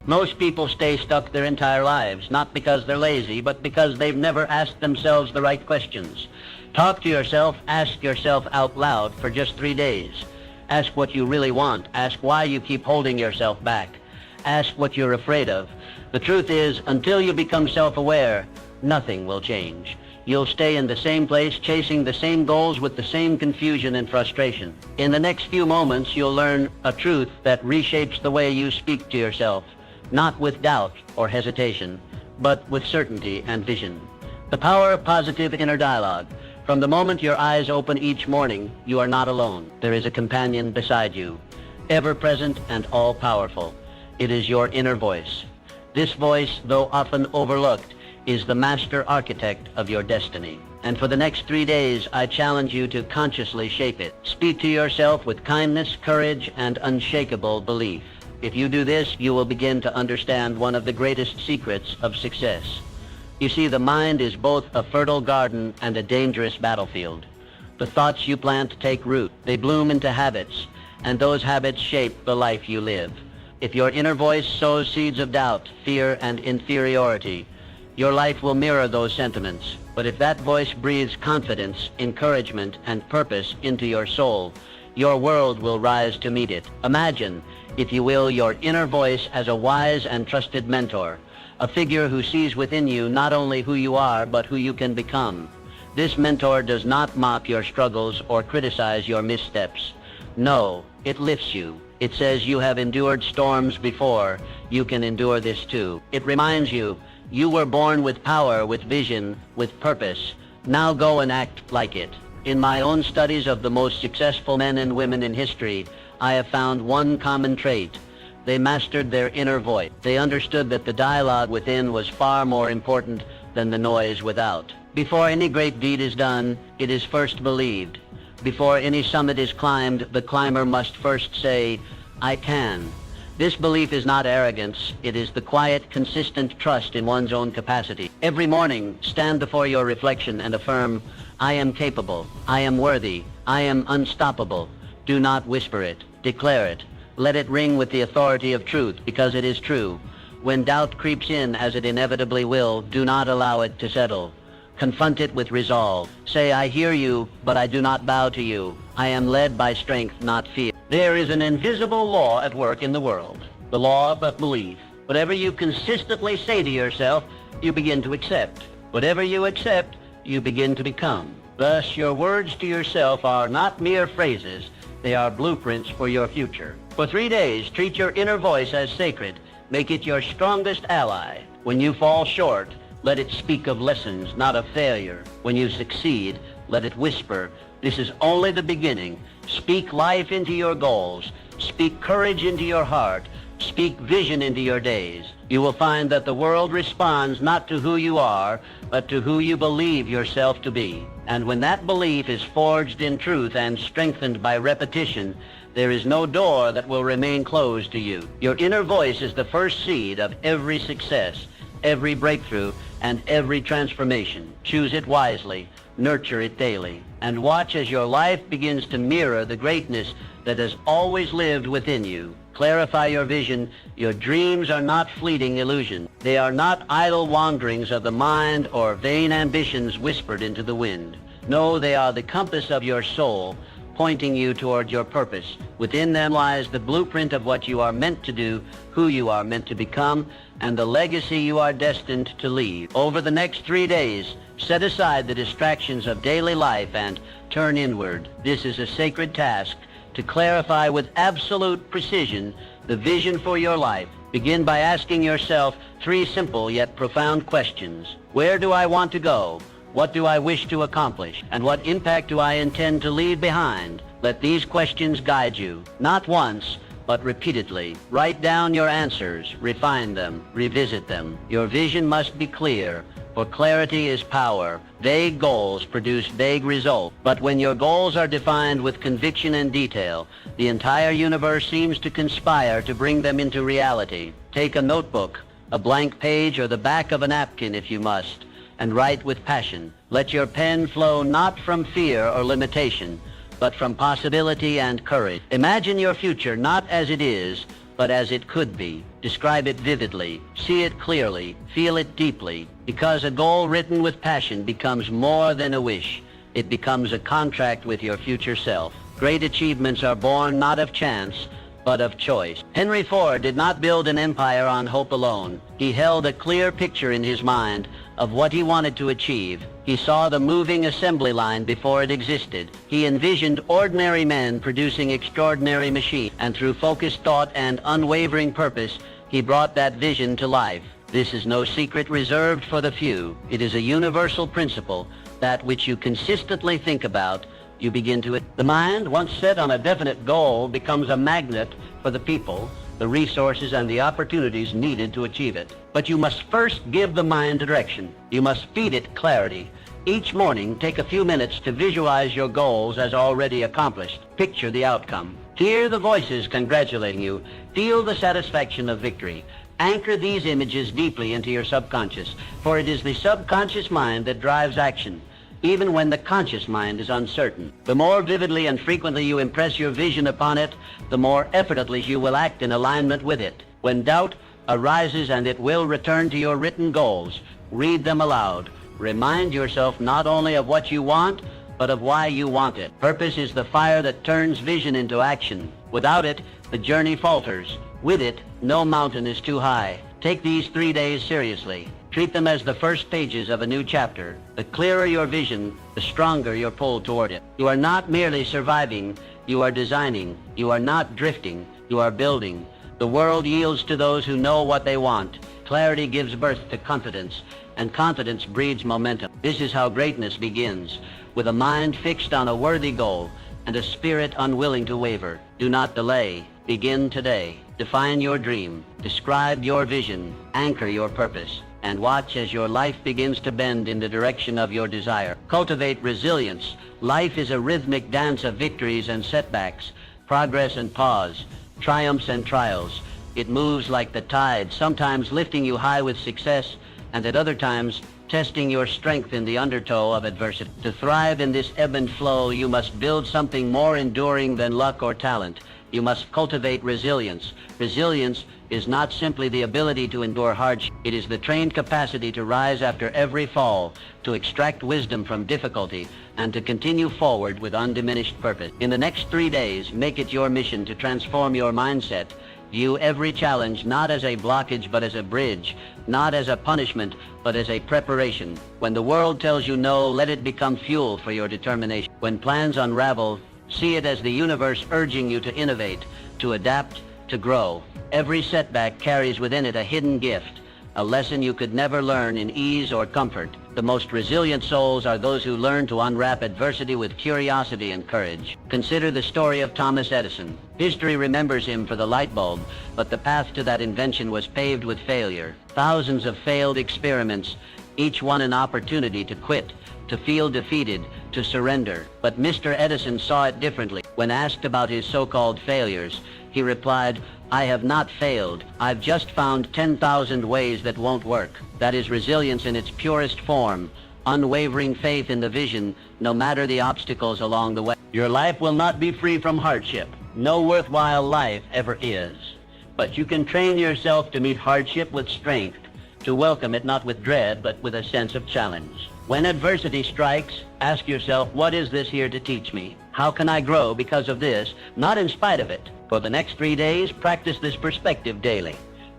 Most people stay stuck their entire lives, not because they're lazy, but because they've never asked themselves the right questions. Talk to yourself, ask yourself out loud for just 3 days. Ask what you really want. Ask why you keep holding yourself back. Ask what you're afraid of. The truth is, until you become self-aware, nothing will change. You'll stay in the same place, chasing the same goals with the same confusion and frustration. In the next few moments, you'll learn a truth that reshapes the way you speak to yourself, not with doubt or hesitation, but with certainty and vision. The power of positive inner dialogue. From the moment your eyes open each morning, you are not alone. There is a companion beside you, ever present and all-powerful. It is your inner voice. This voice, though often overlooked, is the master architect of your destiny. And for the next 3 days, I challenge you to consciously shape it. Speak to yourself with kindness, courage, and unshakable belief. If you do this, you will begin to understand one of the greatest secrets of success. You see, the mind is both a fertile garden and a dangerous battlefield. The thoughts you plant take root. They bloom into habits, and those habits shape the life you live. If your inner voice sows seeds of doubt, fear, and inferiority, your life will mirror those sentiments. But if that voice breathes confidence, encouragement, and purpose into your soul, your world will rise to meet it. Imagine, if you will, your inner voice as a wise and trusted mentor, a figure who sees within you not only who you are, but who you can become. This mentor does not mock your struggles or criticize your missteps. No, it lifts you. It says you have endured storms before. You can endure this too. It reminds you, you were born with power, with vision, with purpose. Now go and act like it. In my own studies of the most successful men and women in history, I have found one common trait. They mastered their inner voice. They understood that the dialogue within was far more important than the noise without. Before any great deed is done, it is first believed. Before any summit is climbed, the climber must first say, "I can." This belief is not arrogance. It is the quiet, consistent trust in one's own capacity. Every morning, stand before your reflection and affirm, "I am capable. I am worthy. I am unstoppable." Do not whisper it. Declare it. Let it ring with the authority of truth, because it is true. When doubt creeps in, as it inevitably will, do not allow it to settle. Confront it with resolve. Say, "I hear you, but I do not bow to you. I am led by strength, not fear." There is an invisible law at work in the world, the law of belief. Whatever you consistently say to yourself, you begin to accept. Whatever you accept, you begin to become. Thus, your words to yourself are not mere phrases. They are blueprints for your future. For 3 days, treat your inner voice as sacred. Make it your strongest ally. When you fall short, let it speak of lessons, not of failure. When you succeed, let it whisper, "This is only the beginning." Speak life into your goals. Speak courage into your heart. Speak vision into your days. You will find that the world responds not to who you are, but to who you believe yourself to be. And when that belief is forged in truth and strengthened by repetition, there is no door that will remain closed to you. Your inner voice is the first seed of every success, every breakthrough, and every transformation. Choose it wisely, nurture it daily, and watch as your life begins to mirror the greatness that has always lived within you. Clarify your vision. Your dreams are not fleeting illusions. They are not idle wanderings of the mind or vain ambitions whispered into the wind. No, they are the compass of your soul, pointing you toward your purpose. Within them lies the blueprint of what you are meant to do, who you are meant to become, and the legacy you are destined to leave. Over the next 3 days, set aside the distractions of daily life and turn inward. This is a sacred task to clarify with absolute precision the vision for your life. Begin by asking yourself 3 simple yet profound questions. Where do I want to go? What do I wish to accomplish? And what impact do I intend to leave behind? Let these questions guide you, not once, but repeatedly. Write down your answers, refine them, revisit them. Your vision must be clear, for clarity is power. Vague goals produce vague results. But when your goals are defined with conviction and detail, the entire universe seems to conspire to bring them into reality. Take a notebook, a blank page, or the back of a napkin if you must, and write with passion. Let your pen flow not from fear or limitation, but from possibility and courage. Imagine your future not as it is, but as it could be. Describe it vividly, see it clearly, feel it deeply, because a goal written with passion becomes more than a wish. It becomes a contract with your future self. Great achievements are born not of chance, but of choice. Henry Ford did not build an empire on hope alone. He held a clear picture in his mind of what he wanted to achieve. He saw the moving assembly line before it existed. He envisioned ordinary men producing extraordinary machines, and through focused thought and unwavering purpose, he brought that vision to life. This is no secret reserved for the few. It is a universal principle that which you consistently think about, you begin to... The mind, once set on a definite goal, becomes a magnet for the people, the resources, and the opportunities needed to achieve it. But you must first give the mind direction. You must feed it clarity. Each morning, take a few minutes to visualize your goals as already accomplished. Picture the outcome. Hear the voices congratulating you. Feel the satisfaction of victory. Anchor these images deeply into your subconscious, for it is the subconscious mind that drives action, even when the conscious mind is uncertain. The more vividly and frequently you impress your vision upon it, the more effortlessly you will act in alignment with it. When doubt arises, and it will return to your written goals, read them aloud. Remind yourself not only of what you want, but of why you want it. Purpose is the fire that turns vision into action. Without it, the journey falters. With it, no mountain is too high. Take these 3 days seriously. Treat them as the first pages of a new chapter. The clearer your vision, the stronger your pull toward it. You are not merely surviving, you are designing. You are not drifting, you are building. The world yields to those who know what they want. Clarity gives birth to confidence, and confidence breeds momentum. This is how greatness begins, with a mind fixed on a worthy goal and a spirit unwilling to waver. Do not delay. Begin today. Define your dream. Describe your vision. Anchor your purpose. And watch as your life begins to bend in the direction of your desire. Cultivate resilience. Life is a rhythmic dance of victories and setbacks, progress and pause, triumphs and trials. It moves like the tide, sometimes lifting you high with success, and at other times testing your strength in the undertow of adversity. To thrive in this ebb and flow, you must build something more enduring than luck or talent. You must cultivate resilience. Resilience is not simply the ability to endure hardship. It is the trained capacity to rise after every fall, to extract wisdom from difficulty, and to continue forward with undiminished purpose. In the next 3 days, make it your mission to transform your mindset. View every challenge not as a blockage but as a bridge, not as a punishment but as a preparation. When the world tells you no, let it become fuel for your determination. When plans unravel, see it as the universe urging you to innovate, to adapt, to grow. Every setback carries within it a hidden gift, a lesson you could never learn in ease or comfort. The most resilient souls are those who learn to unwrap adversity with curiosity and courage. Consider the story of Thomas Edison. History remembers him for the light bulb, but the path to that invention was paved with failure. Thousands of failed experiments, each one an opportunity to quit, to feel defeated, to surrender. But Mr. Edison saw it differently. When asked about his so-called failures, he replied, "I have not failed. I've just found 10,000 ways that won't work." That is resilience in its purest form, unwavering faith in the vision, no matter the obstacles along the way. Your life will not be free from hardship. No worthwhile life ever is. But you can train yourself to meet hardship with strength, to welcome it not with dread, but with a sense of challenge. When adversity strikes, ask yourself, what is this here to teach me? How can I grow because of this, not in spite of it? For the next 3 days, practice this perspective daily.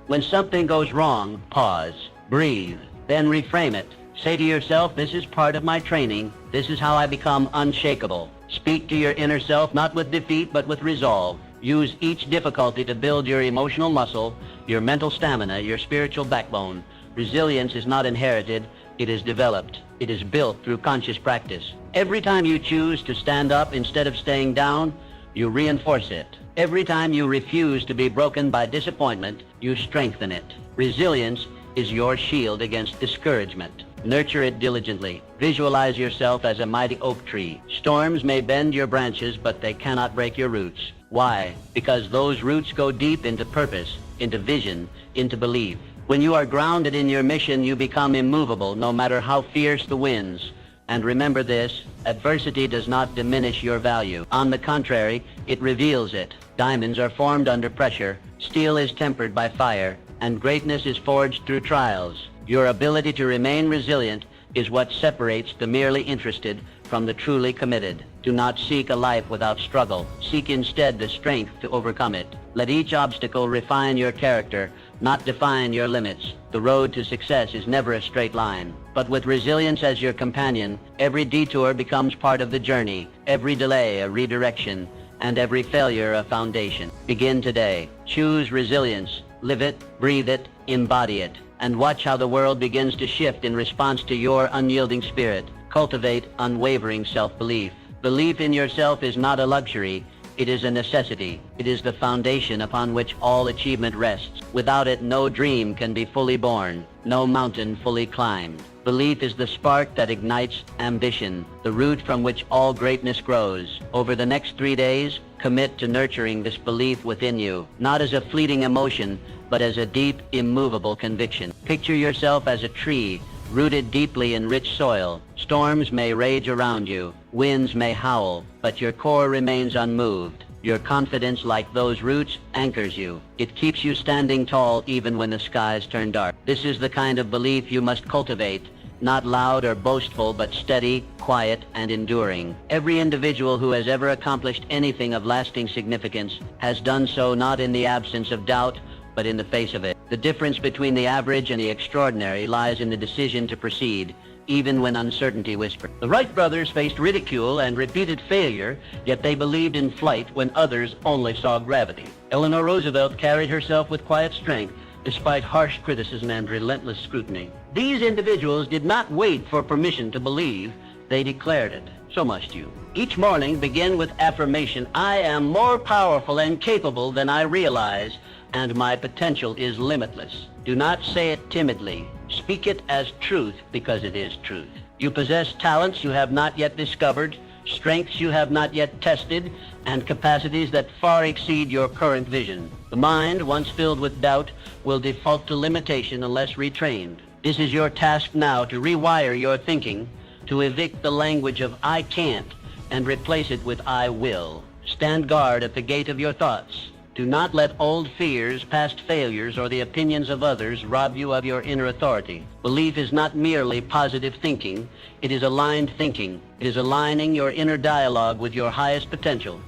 When something goes wrong, pause, breathe, then reframe it. Say to yourself, this is part of my training. This is how I become unshakable. Speak to your inner self, not with defeat, but with resolve. Use each difficulty to build your emotional muscle, your mental stamina, your spiritual backbone. Resilience is not inherited, it is developed. It is built through conscious practice. Every time you choose to stand up instead of staying down, you reinforce it. Every time you refuse to be broken by disappointment, you strengthen it. Resilience is your shield against discouragement. Nurture it diligently. Visualize yourself as a mighty oak tree. Storms may bend your branches, but they cannot break your roots. Why? Because those roots go deep into purpose, into vision, into belief. When you are grounded in your mission, you become immovable no matter how fierce the winds. And remember this, adversity does not diminish your value. On the contrary, it reveals it. Diamonds are formed under pressure, Steel is tempered by fire, and greatness is forged through trials. Your ability to remain resilient is what separates the merely interested from the truly committed. Do not seek a life without struggle. Seek instead the strength to overcome it. Let each obstacle refine your character, not define your limits. The road to success is never a straight line. But with resilience as your companion, every detour becomes part of the journey, every delay a redirection, and every failure a foundation. Begin today. Choose resilience. Live it, breathe it, embody it, and watch how the world begins to shift in response to your unyielding spirit. Cultivate unwavering self-belief. Belief in yourself is not a luxury, it is a necessity. It is the foundation upon which all achievement rests. Without it, no dream can be fully born, no mountain fully climbed. Belief is the spark that ignites ambition, the root from which all greatness grows. Over the next 3 days, commit to nurturing this belief within you, not as a fleeting emotion, but as a deep, immovable conviction. Picture yourself as a tree, rooted deeply in rich soil. Storms may rage around you, winds may howl, but your core remains unmoved. Your confidence, like those roots, anchors you. It keeps you standing tall even when the skies turn dark. This is the kind of belief you must cultivate, not loud or boastful, but steady, quiet, and enduring. Every individual who has ever accomplished anything of lasting significance has done so not in the absence of doubt, but in the face of it. The difference between the average and the extraordinary lies in the decision to proceed, even when uncertainty whispered. The Wright brothers faced ridicule and repeated failure, yet they believed in flight when others only saw gravity. Eleanor Roosevelt carried herself with quiet strength, despite harsh criticism and relentless scrutiny. These individuals did not wait for permission to believe, they declared it. So must you. Each morning begin with affirmation, I am more powerful and capable than I realize, and my potential is limitless. Do not say it timidly. Speak it as truth because it is truth. You possess talents you have not yet discovered, strengths you have not yet tested, and capacities that far exceed your current vision. The mind, once filled with doubt, will default to limitation unless retrained. This is your task now to rewire your thinking, to evict the language of I can't and replace it with I will. Stand guard at the gate of your thoughts. Do not let old fears, past failures, or the opinions of others rob you of your inner authority. Belief is not merely positive thinking, it is aligned thinking. It is aligning your inner dialogue with your highest potential.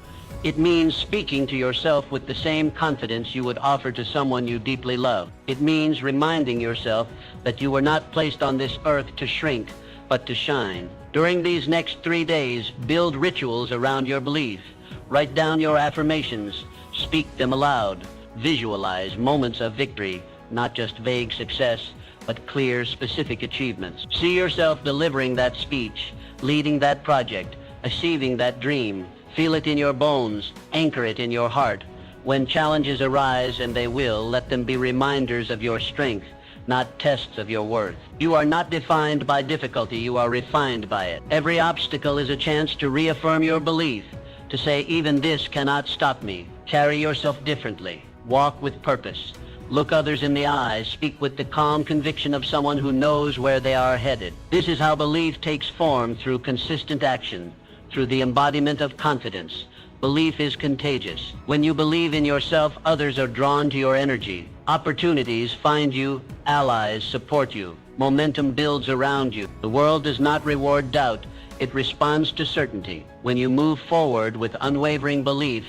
It means speaking to yourself with the same confidence you would offer to someone you deeply love. It means reminding yourself that you were not placed on this earth to shrink, but to shine. During these next 3 days, build rituals around your belief. Write down your affirmations. Speak them aloud. Visualize moments of victory, not just vague success, but clear, specific achievements. See yourself delivering that speech, leading that project, achieving that dream. Feel it in your bones, anchor it in your heart. When challenges arise, and they will, let them be reminders of your strength, not tests of your worth. You are not defined by difficulty, you are refined by it. Every obstacle is a chance to reaffirm your belief, to say, even this cannot stop me. Carry yourself differently. Walk with purpose. Look others in the eyes. Speak with the calm conviction of someone who knows where they are headed. This is how belief takes form, through consistent action, through the embodiment of confidence. Belief is contagious. When you believe in yourself, others are drawn to your energy. Opportunities find you, allies support you. Momentum builds around you. The world does not reward doubt. It responds to certainty. When you move forward with unwavering belief,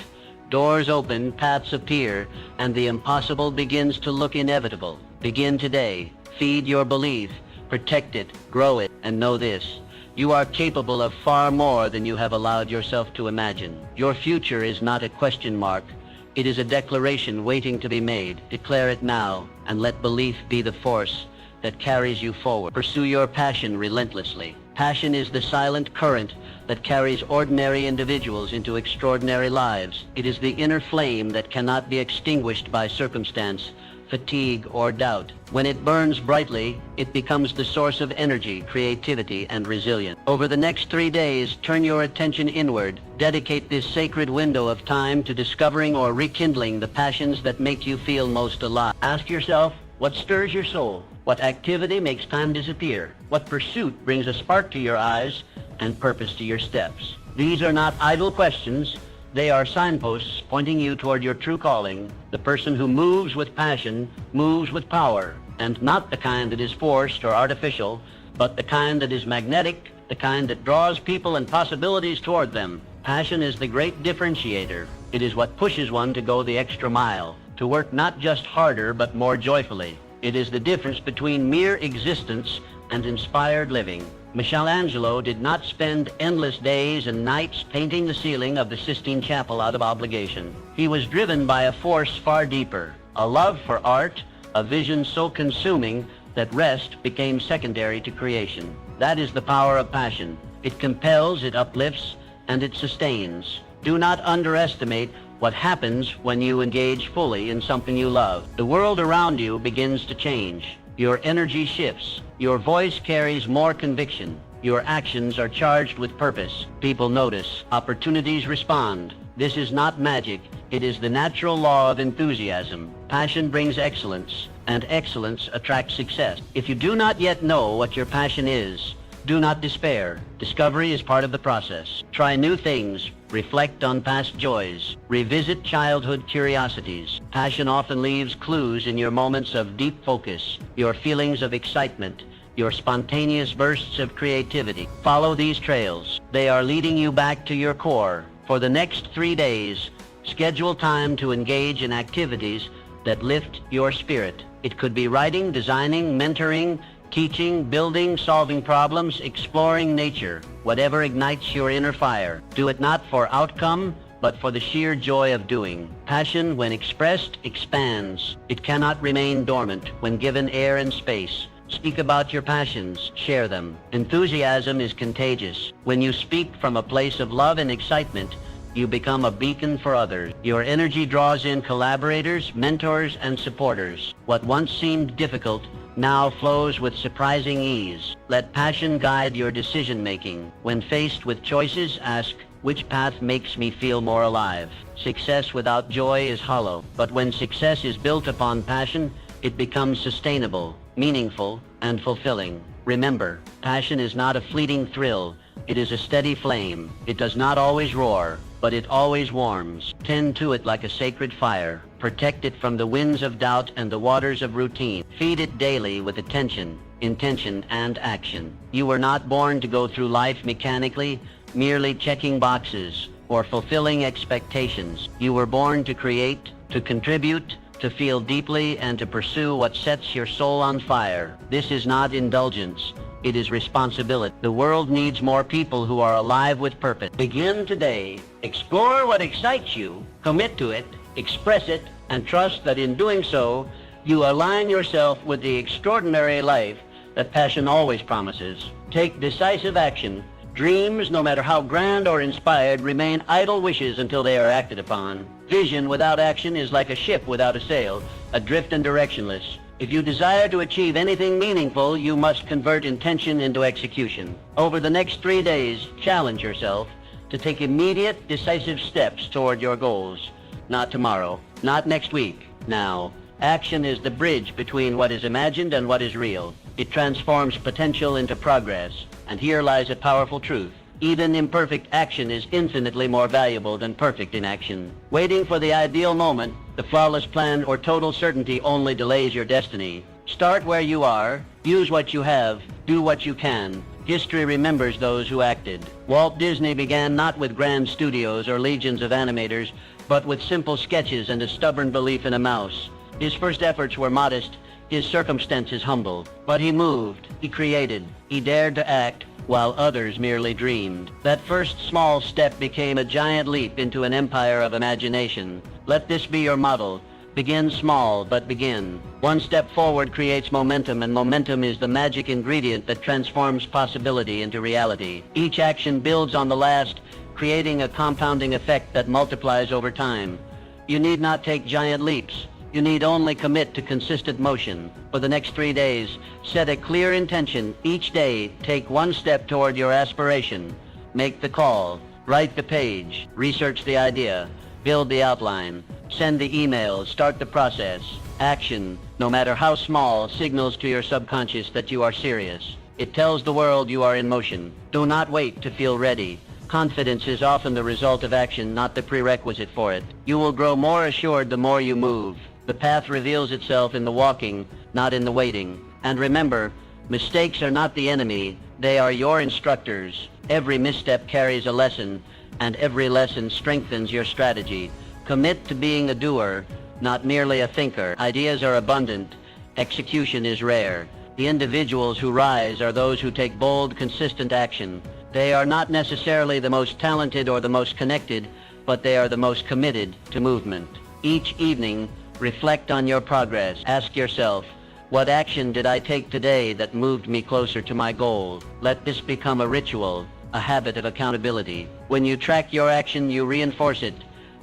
doors open, paths appear, and the impossible begins to look inevitable. Begin today. Feed your belief, protect it, grow it, and know this. You are capable of far more than you have allowed yourself to imagine. Your future is not a question mark. It is a declaration waiting to be made. Declare it now, and let belief be the force that carries you forward. Pursue your passion relentlessly. Passion is the silent current that carries ordinary individuals into extraordinary lives. It is the inner flame that cannot be extinguished by circumstance, fatigue, or doubt. When it burns brightly, it becomes the source of energy, creativity, and resilience. Over the next 3 days, turn your attention inward. Dedicate this sacred window of time to discovering or rekindling the passions that make you feel most alive. Ask yourself, what stirs your soul? What activity makes time disappear? What pursuit brings a spark to your eyes and purpose to your steps? These are not idle questions. They are signposts pointing you toward your true calling. The person who moves with passion moves with power, and not the kind that is forced or artificial, but the kind that is magnetic, the kind that draws people and possibilities toward them. Passion is the great differentiator. It is what pushes one to go the extra mile, to work not just harder but more joyfully. It is the difference between mere existence and inspired living. Michelangelo did not spend endless days and nights painting the ceiling of the Sistine Chapel out of obligation. He was driven by a force far deeper, a love for art, a vision so consuming that rest became secondary to creation. That is the power of passion. It compels, it uplifts, and it sustains. Do not underestimate what happens when you engage fully in something you love. The world around you begins to change. Your energy shifts. Your voice carries more conviction. Your actions are charged with purpose. People notice. Opportunities respond. This is not magic. It is the natural law of enthusiasm. Passion brings excellence, and excellence attracts success. If you do not yet know what your passion is, do not despair. Discovery is part of the process. Try new things. Reflect on past joys. Revisit childhood curiosities. Passion often leaves clues in your moments of deep focus, your feelings of excitement, your spontaneous bursts of creativity. Follow these trails. They are leading you back to your core. For the next 3 days, schedule time to engage in activities that lift your spirit. It could be writing, designing, mentoring, teaching, building, solving problems, exploring nature. Whatever ignites your inner fire. Do it not for outcome, but for the sheer joy of doing. Passion, when expressed, expands. It cannot remain dormant when given air and space. Speak about your passions. Share them. Enthusiasm is contagious. When you speak from a place of love and excitement, you become a beacon for others. Your energy draws in collaborators, mentors, and supporters. What once seemed difficult now flows with surprising ease. Let passion guide your decision-making. When faced with choices, ask, which path makes me feel more alive? Success without joy is hollow, but when success is built upon passion, it becomes sustainable, meaningful, and fulfilling. Remember, passion is not a fleeting thrill. It is a steady flame. It does not always roar, but it always warms. Tend to it like a sacred fire. Protect it from the winds of doubt and the waters of routine. Feed it daily with attention, intention, and action. You were not born to go through life mechanically, merely checking boxes or fulfilling expectations. You were born to create, to contribute, to feel deeply, and to pursue what sets your soul on fire. This is not indulgence. It is responsibility. The world needs more people who are alive with purpose. Begin today. Explore what excites you, commit to it, express it, and trust that in doing so, you align yourself with the extraordinary life that passion always promises. Take decisive action. Dreams, no matter how grand or inspired, remain idle wishes until they are acted upon. Vision without action is like a ship without a sail, adrift and directionless. If you desire to achieve anything meaningful, you must convert intention into execution. Over the next 3 days, challenge yourself to take immediate, decisive steps toward your goals. Not tomorrow, not next week, now. Action is the bridge between what is imagined and what is real. It transforms potential into progress. And here lies a powerful truth. Even imperfect action is infinitely more valuable than perfect inaction. Waiting for the ideal moment, the flawless plan, or total certainty only delays your destiny. Start where you are, use what you have, do what you can. History remembers those who acted. Walt Disney began not with grand studios or legions of animators, but with simple sketches and a stubborn belief in a mouse. His first efforts were modest, his circumstances humble. But he moved, he created, he dared to act, while others merely dreamed. That first small step became a giant leap into an empire of imagination. Let this be your model. Begin small, but begin. One step forward creates momentum, and momentum is the magic ingredient that transforms possibility into reality. Each action builds on the last, creating a compounding effect that multiplies over time. You need not take giant leaps. You need only commit to consistent motion. For the next 3 days, set a clear intention. Each day, take one step toward your aspiration. Make the call. Write the page. Research the idea. Build the outline. Send the email. Start the process. Action, no matter how small, signals to your subconscious that you are serious. It tells the world you are in motion. Do not wait to feel ready. Confidence is often the result of action, not the prerequisite for it. You will grow more assured the more you move. The path reveals itself in the walking, not in the waiting. And remember, mistakes are not the enemy, they are your instructors. Every misstep carries a lesson, and every lesson strengthens your strategy. Commit to being a doer, not merely a thinker. Ideas are abundant, execution is rare. The individuals who rise are those who take bold, consistent action. They are not necessarily the most talented or the most connected, but they are the most committed to movement. Each evening, reflect on your progress. Ask yourself, what action did I take today that moved me closer to my goal? Let this become a ritual, a habit of accountability. When you track your action, you reinforce it.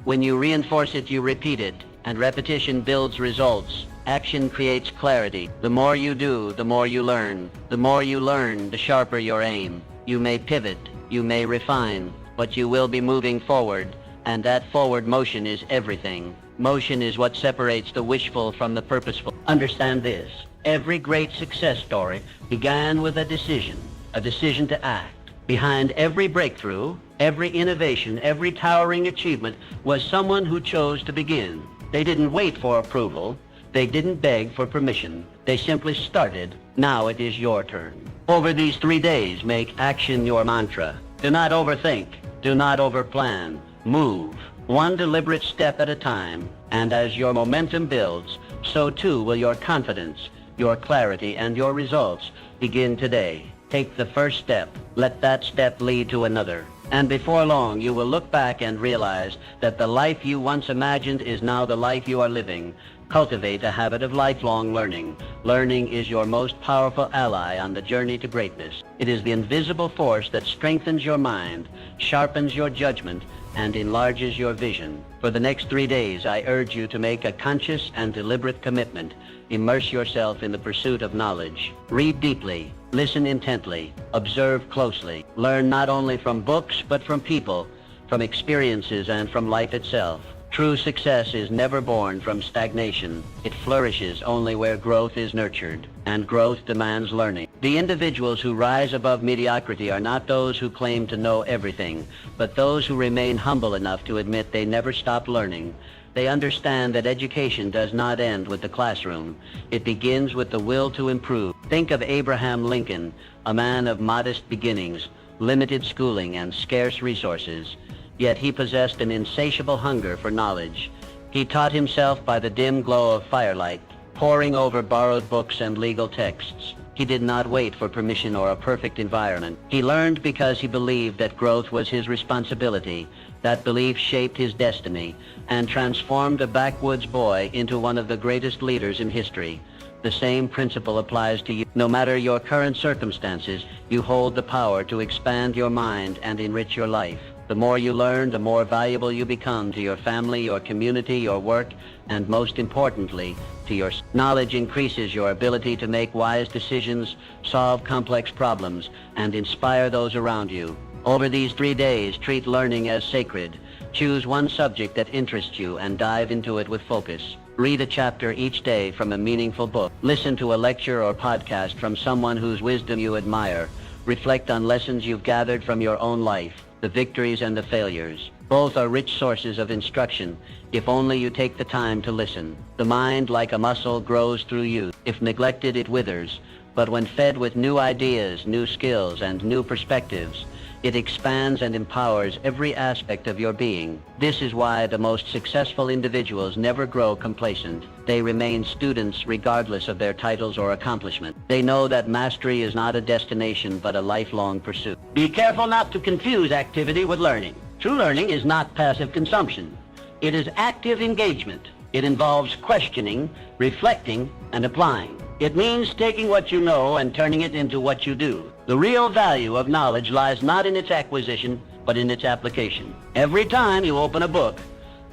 When you reinforce it, you repeat it, and repetition builds results. Action creates clarity. The more you do, the more you learn. The more you learn, the sharper your aim. You may pivot, you may refine, but you will be moving forward, and that forward motion is everything. Motion is what separates the wishful from the purposeful. Understand this. Every great success story began with a decision to act. Behind every breakthrough, every innovation, every towering achievement was someone who chose to begin. They didn't wait for approval. They didn't beg for permission. They simply started. Now it is your turn. Over these 3 days, make action your mantra. Do not overthink. Do not overplan. Move, one deliberate step at a time. And as your momentum builds, so too will your confidence, your clarity, and your results begin today. Take the first step. Let that step lead to another. And before long, you will look back and realize that the life you once imagined is now the life you are living. Cultivate a habit of lifelong learning. Learning is your most powerful ally on the journey to greatness. It is the invisible force that strengthens your mind, sharpens your judgment, and enlarges your vision. For the next 3 days, I urge you to make a conscious and deliberate commitment. Immerse yourself in the pursuit of knowledge. Read deeply. Listen intently. Observe closely. Learn not only from books, but from people, from experiences, and from life itself. True success is never born from stagnation. It flourishes only where growth is nurtured, and growth demands learning. The individuals who rise above mediocrity are not those who claim to know everything, but those who remain humble enough to admit they never stopped learning. They understand that education does not end with the classroom. It begins with the will to improve. Think of Abraham Lincoln, a man of modest beginnings, limited schooling, and scarce resources. Yet he possessed an insatiable hunger for knowledge. He taught himself by the dim glow of firelight, poring over borrowed books and legal texts. He did not wait for permission or a perfect environment. He learned because he believed that growth was his responsibility. That belief shaped his destiny and transformed a backwoods boy into one of the greatest leaders in history. The same principle applies to you. No matter your current circumstances, you hold the power to expand your mind and enrich your life. The more you learn, the more valuable you become to your family, your community, your work, and most importantly, to your knowledge increases your ability to make wise decisions, solve complex problems, and inspire those around you. Over these 3 days, treat learning as sacred. Choose one subject that interests you and dive into it with focus. Read a chapter each day from a meaningful book. Listen to a lecture or podcast from someone whose wisdom you admire. Reflect on lessons you've gathered from your own life, the victories and the failures. Both are rich sources of instruction, if only you take the time to listen. The mind, like a muscle, grows through youth. If neglected, it withers. But when fed with new ideas, new skills, and new perspectives, it expands and empowers every aspect of your being. This is why the most successful individuals never grow complacent. They remain students regardless of their titles or accomplishment. They know that mastery is not a destination but a lifelong pursuit. Be careful not to confuse activity with learning. True learning is not passive consumption. It is active engagement. It involves questioning, reflecting, and applying. It means taking what you know and turning it into what you do. The real value of knowledge lies not in its acquisition, but in its application. Every time you open a book,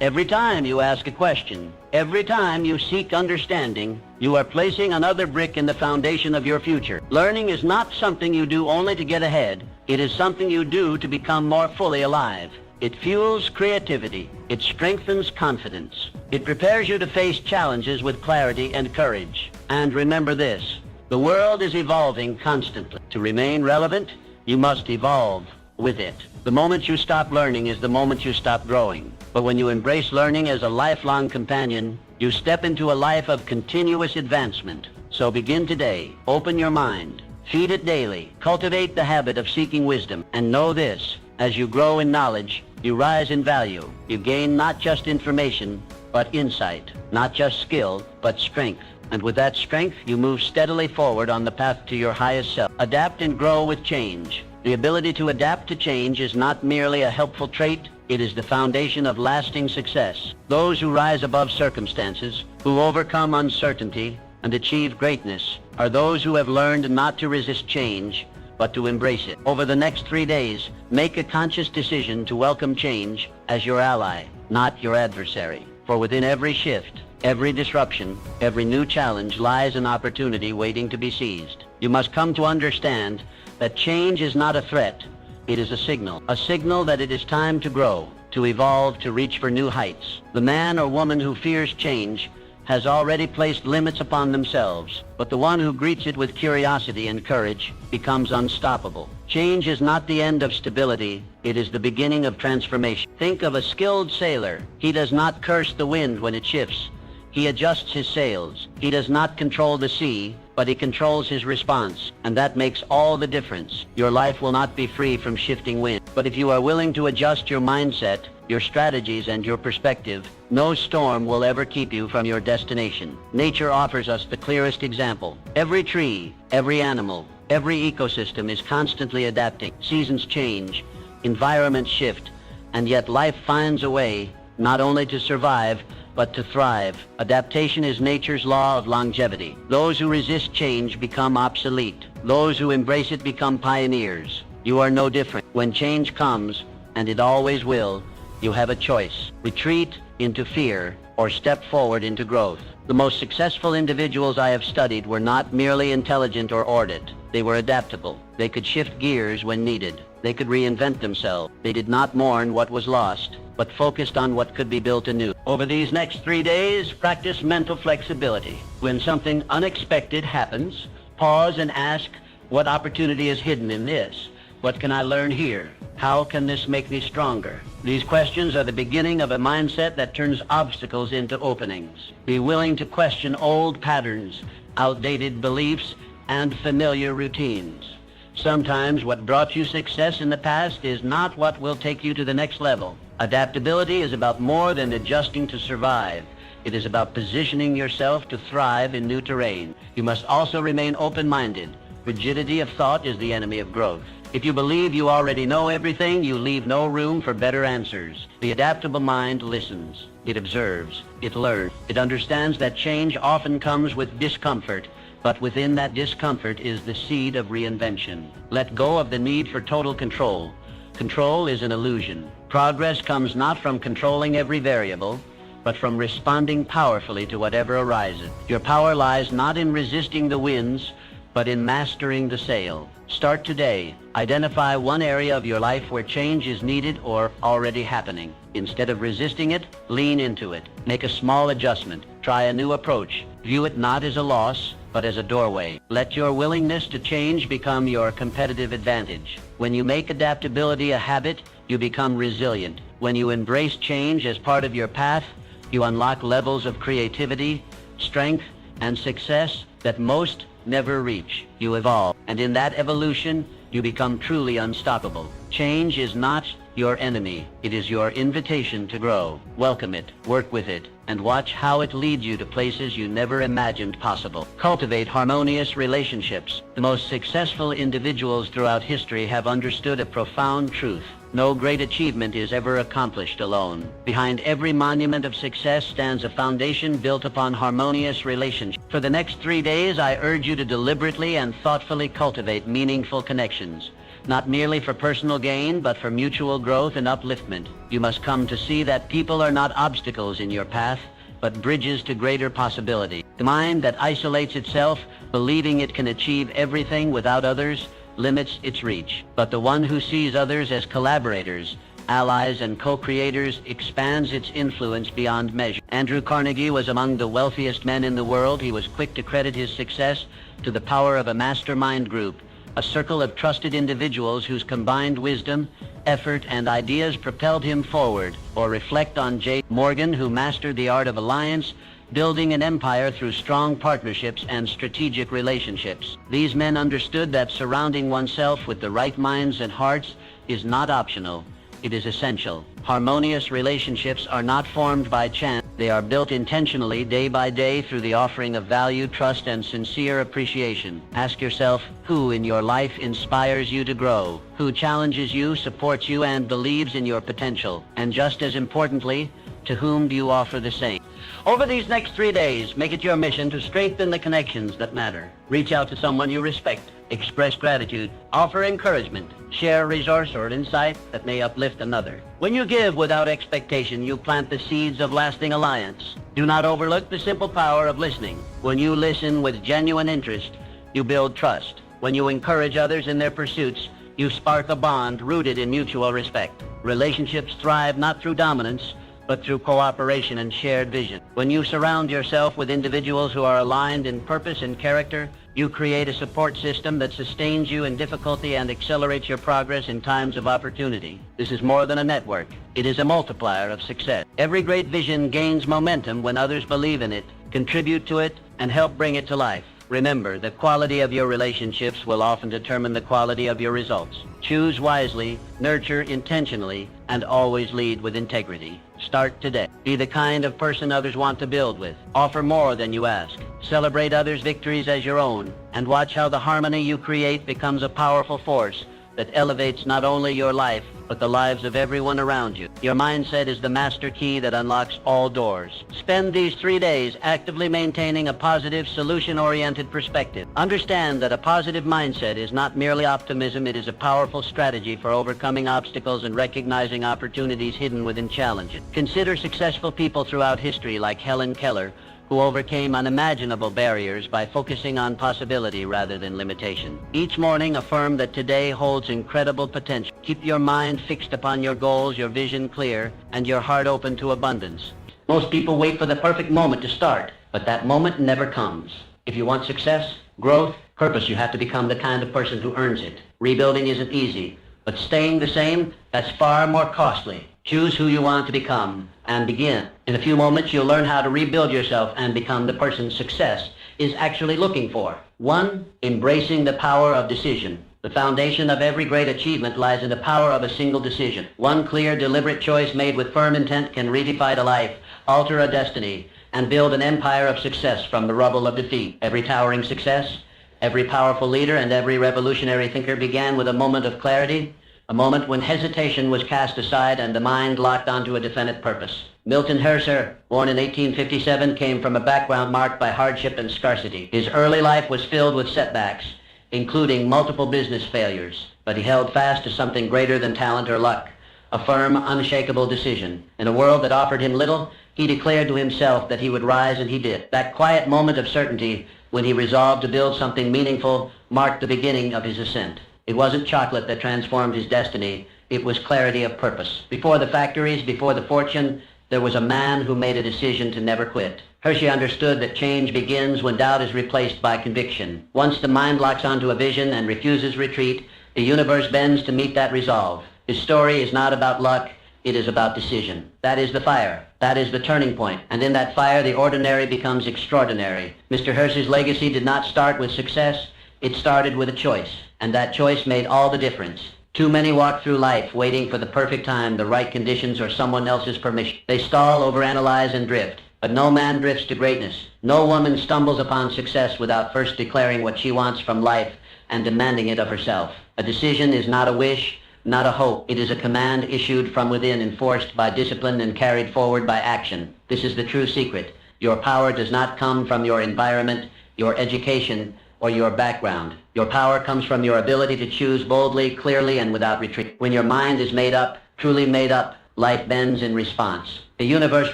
every time you ask a question, every time you seek understanding, you are placing another brick in the foundation of your future. Learning is not something you do only to get ahead. It is something you do to become more fully alive. It fuels creativity. It strengthens confidence. It prepares you to face challenges with clarity and courage. And remember this, the world is evolving constantly. To remain relevant, you must evolve. with it. The moment you stop learning is the moment you stop growing. But when you embrace learning as a lifelong companion, you step into a life of continuous advancement. So begin today. Open your mind. Feed it daily. Cultivate the habit of seeking wisdom. And know this, as you grow in knowledge, you rise in value. You gain not just information, but insight. Not just skill, but strength. And with that strength, you move steadily forward on the path to your highest self. Adapt and grow with change. The ability to adapt to change is not merely a helpful trait, it is the foundation of lasting success. Those who rise above circumstances, who overcome uncertainty and achieve greatness, are those who have learned not to resist change, but to embrace it. Over the next 3 days, make a conscious decision to welcome change as your ally, not your adversary. For within every shift, every disruption, every new challenge lies an opportunity waiting to be seized. You must come to understand that change is not a threat, it is a signal that it is time to grow, to evolve, to reach for new heights. The man or woman who fears change has already placed limits upon themselves, but the one who greets it with curiosity and courage becomes unstoppable. Change is not the end of stability, it is the beginning of transformation. Think of a skilled sailor. He does not curse the wind when it shifts. He adjusts his sails. He does not control the sea, but he controls his response, and that makes all the difference. Your life will not be free from shifting wind, but if you are willing to adjust your mindset, your strategies, and your perspective, no storm will ever keep you from your destination. Nature offers us the clearest example. Every tree, every animal, every ecosystem is constantly adapting. Seasons change, environments shift, and yet life finds a way not only to survive, but to thrive. Adaptation is nature's law of longevity. Those who resist change become obsolete. Those who embrace it become pioneers. You are no different. When change comes, and it always will, you have a choice. Retreat into fear or step forward into growth. The most successful individuals I have studied were not merely intelligent or ordered. They were adaptable. They could shift gears when needed. They could reinvent themselves. They did not mourn what was lost, but focused on what could be built anew. Over these next 3 days, practice mental flexibility. When something unexpected happens, pause and ask, what opportunity is hidden in this? What can I learn here? How can this make me stronger? These questions are the beginning of a mindset that turns obstacles into openings. Be willing to question old patterns, outdated beliefs, and familiar routines. Sometimes what brought you success in the past is not what will take you to the next level. Adaptability is about more than adjusting to survive. It is about positioning yourself to thrive in new terrain. You must also remain open-minded. Rigidity of thought is the enemy of growth. If you believe you already know everything, you leave no room for better answers. The adaptable mind listens. It observes. It learns. It understands that change often comes with discomfort, but within that discomfort is the seed of reinvention. Let go of the need for total control. Control is an illusion. Progress comes not from controlling every variable, but from responding powerfully to whatever arises. Your power lies not in resisting the winds, but in mastering the sail. Start today. Identify one area of your life where change is needed or already happening. Instead of resisting it, lean into it. Make a small adjustment. Try a new approach. View it not as a loss, but as a doorway. Let your willingness to change become your competitive advantage. When you make adaptability a habit, you become resilient. When you embrace change as part of your path, you unlock levels of creativity, strength, and success that most never reach. You evolve, and in that evolution, you become truly unstoppable. Change is not your enemy. It is your invitation to grow. Welcome it, work with it, and watch how it leads you to places you never imagined possible. Cultivate harmonious relationships. The most successful individuals throughout history have understood a profound truth. No great achievement is ever accomplished alone. Behind every monument of success stands a foundation built upon harmonious relationships. For the next 3 days, I urge you to deliberately and thoughtfully cultivate meaningful connections. Not merely for personal gain, but for mutual growth and upliftment. You must come to see that people are not obstacles in your path, but bridges to greater possibility. The mind that isolates itself, believing it can achieve everything without others, limits its reach. But the one who sees others as collaborators, allies, and co-creators expands its influence beyond measure. Andrew Carnegie was among the wealthiest men in the world. He was quick to credit his success to the power of a mastermind group, a circle of trusted individuals whose combined wisdom, effort, and ideas propelled him forward. Or reflect on J. Morgan, who mastered the art of alliance, building an empire through strong partnerships and strategic relationships. These men understood that surrounding oneself with the right minds and hearts is not optional. It is essential. Harmonious relationships are not formed by chance. They are built intentionally day by day through the offering of value, trust, and sincere appreciation. Ask yourself, who in your life inspires you to grow? Who challenges you, supports you, and believes in your potential? And just as importantly, to whom do you offer the same? Over these next 3 days, make it your mission to strengthen the connections that matter. Reach out to someone you respect. Express gratitude. Offer encouragement. Share a resource or insight that may uplift another. When you give without expectation, you plant the seeds of lasting alliance. Do not overlook the simple power of listening. When you listen with genuine interest, you build trust. When you encourage others in their pursuits, you spark a bond rooted in mutual respect. Relationships thrive not through dominance, but through cooperation and shared vision. When you surround yourself with individuals who are aligned in purpose and character, you create a support system that sustains you in difficulty and accelerates your progress in times of opportunity. This is more than a network. It is a multiplier of success. Every great vision gains momentum when others believe in it, contribute to it, and help bring it to life. Remember, the quality of your relationships will often determine the quality of your results. Choose wisely, nurture intentionally, and always lead with integrity. Start today. Be the kind of person others want to build with. Offer more than you ask. Celebrate others' victories as your own, and watch how the harmony you create becomes a powerful force that elevates not only your life, but the lives of everyone around you. Your mindset is the master key that unlocks all doors. Spend these 3 days actively maintaining a positive, solution-oriented perspective. Understand that a positive mindset is not merely optimism, it is a powerful strategy for overcoming obstacles and recognizing opportunities hidden within challenges. Consider successful people throughout history like Helen Keller, who overcame unimaginable barriers by focusing on possibility rather than limitation. Each morning, affirm that today holds incredible potential. Keep your mind fixed upon your goals, your vision clear, and your heart open to abundance. Most people wait for the perfect moment to start, but that moment never comes. If you want success, growth, purpose, you have to become the kind of person who earns it. Rebuilding isn't easy, but staying the same, that's far more costly. Choose who you want to become and begin. In a few moments, you'll learn how to rebuild yourself and become the person success is actually looking for. 1. Embracing the power of decision. The foundation of every great achievement lies in the power of a single decision. One clear, deliberate choice made with firm intent can redefine a life, alter a destiny, and build an empire of success from the rubble of defeat. Every towering success, every powerful leader, and every revolutionary thinker began with a moment of clarity, a moment when hesitation was cast aside and the mind locked onto a definite purpose. Milton Herser, born in 1857, came from a background marked by hardship and scarcity. His early life was filled with setbacks, including multiple business failures, but he held fast to something greater than talent or luck, a firm, unshakable decision. In a world that offered him little, he declared to himself that he would rise, and he did. That quiet moment of certainty when he resolved to build something meaningful marked the beginning of his ascent. It wasn't chocolate that transformed his destiny. It was clarity of purpose. Before the factories, before the fortune, there was a man who made a decision to never quit. Hershey understood that change begins when doubt is replaced by conviction. Once the mind locks onto a vision and refuses retreat, the universe bends to meet that resolve. His story is not about luck, it is about decision. That is the fire. That is the turning point. And in that fire, the ordinary becomes extraordinary. Mr. Hershey's legacy did not start with success. It started with a choice. And that choice made all the difference. Too many walk through life waiting for the perfect time, the right conditions, or someone else's permission. They stall, overanalyze, and drift. But no man drifts to greatness. No woman stumbles upon success without first declaring what she wants from life and demanding it of herself. A decision is not a wish, not a hope. It is a command issued from within, enforced by discipline and carried forward by action. This is the true secret. Your power does not come from your environment, your education, or your background. Your power comes from your ability to choose boldly, clearly, and without retreat. When your mind is made up, truly made up, life bends in response. The universe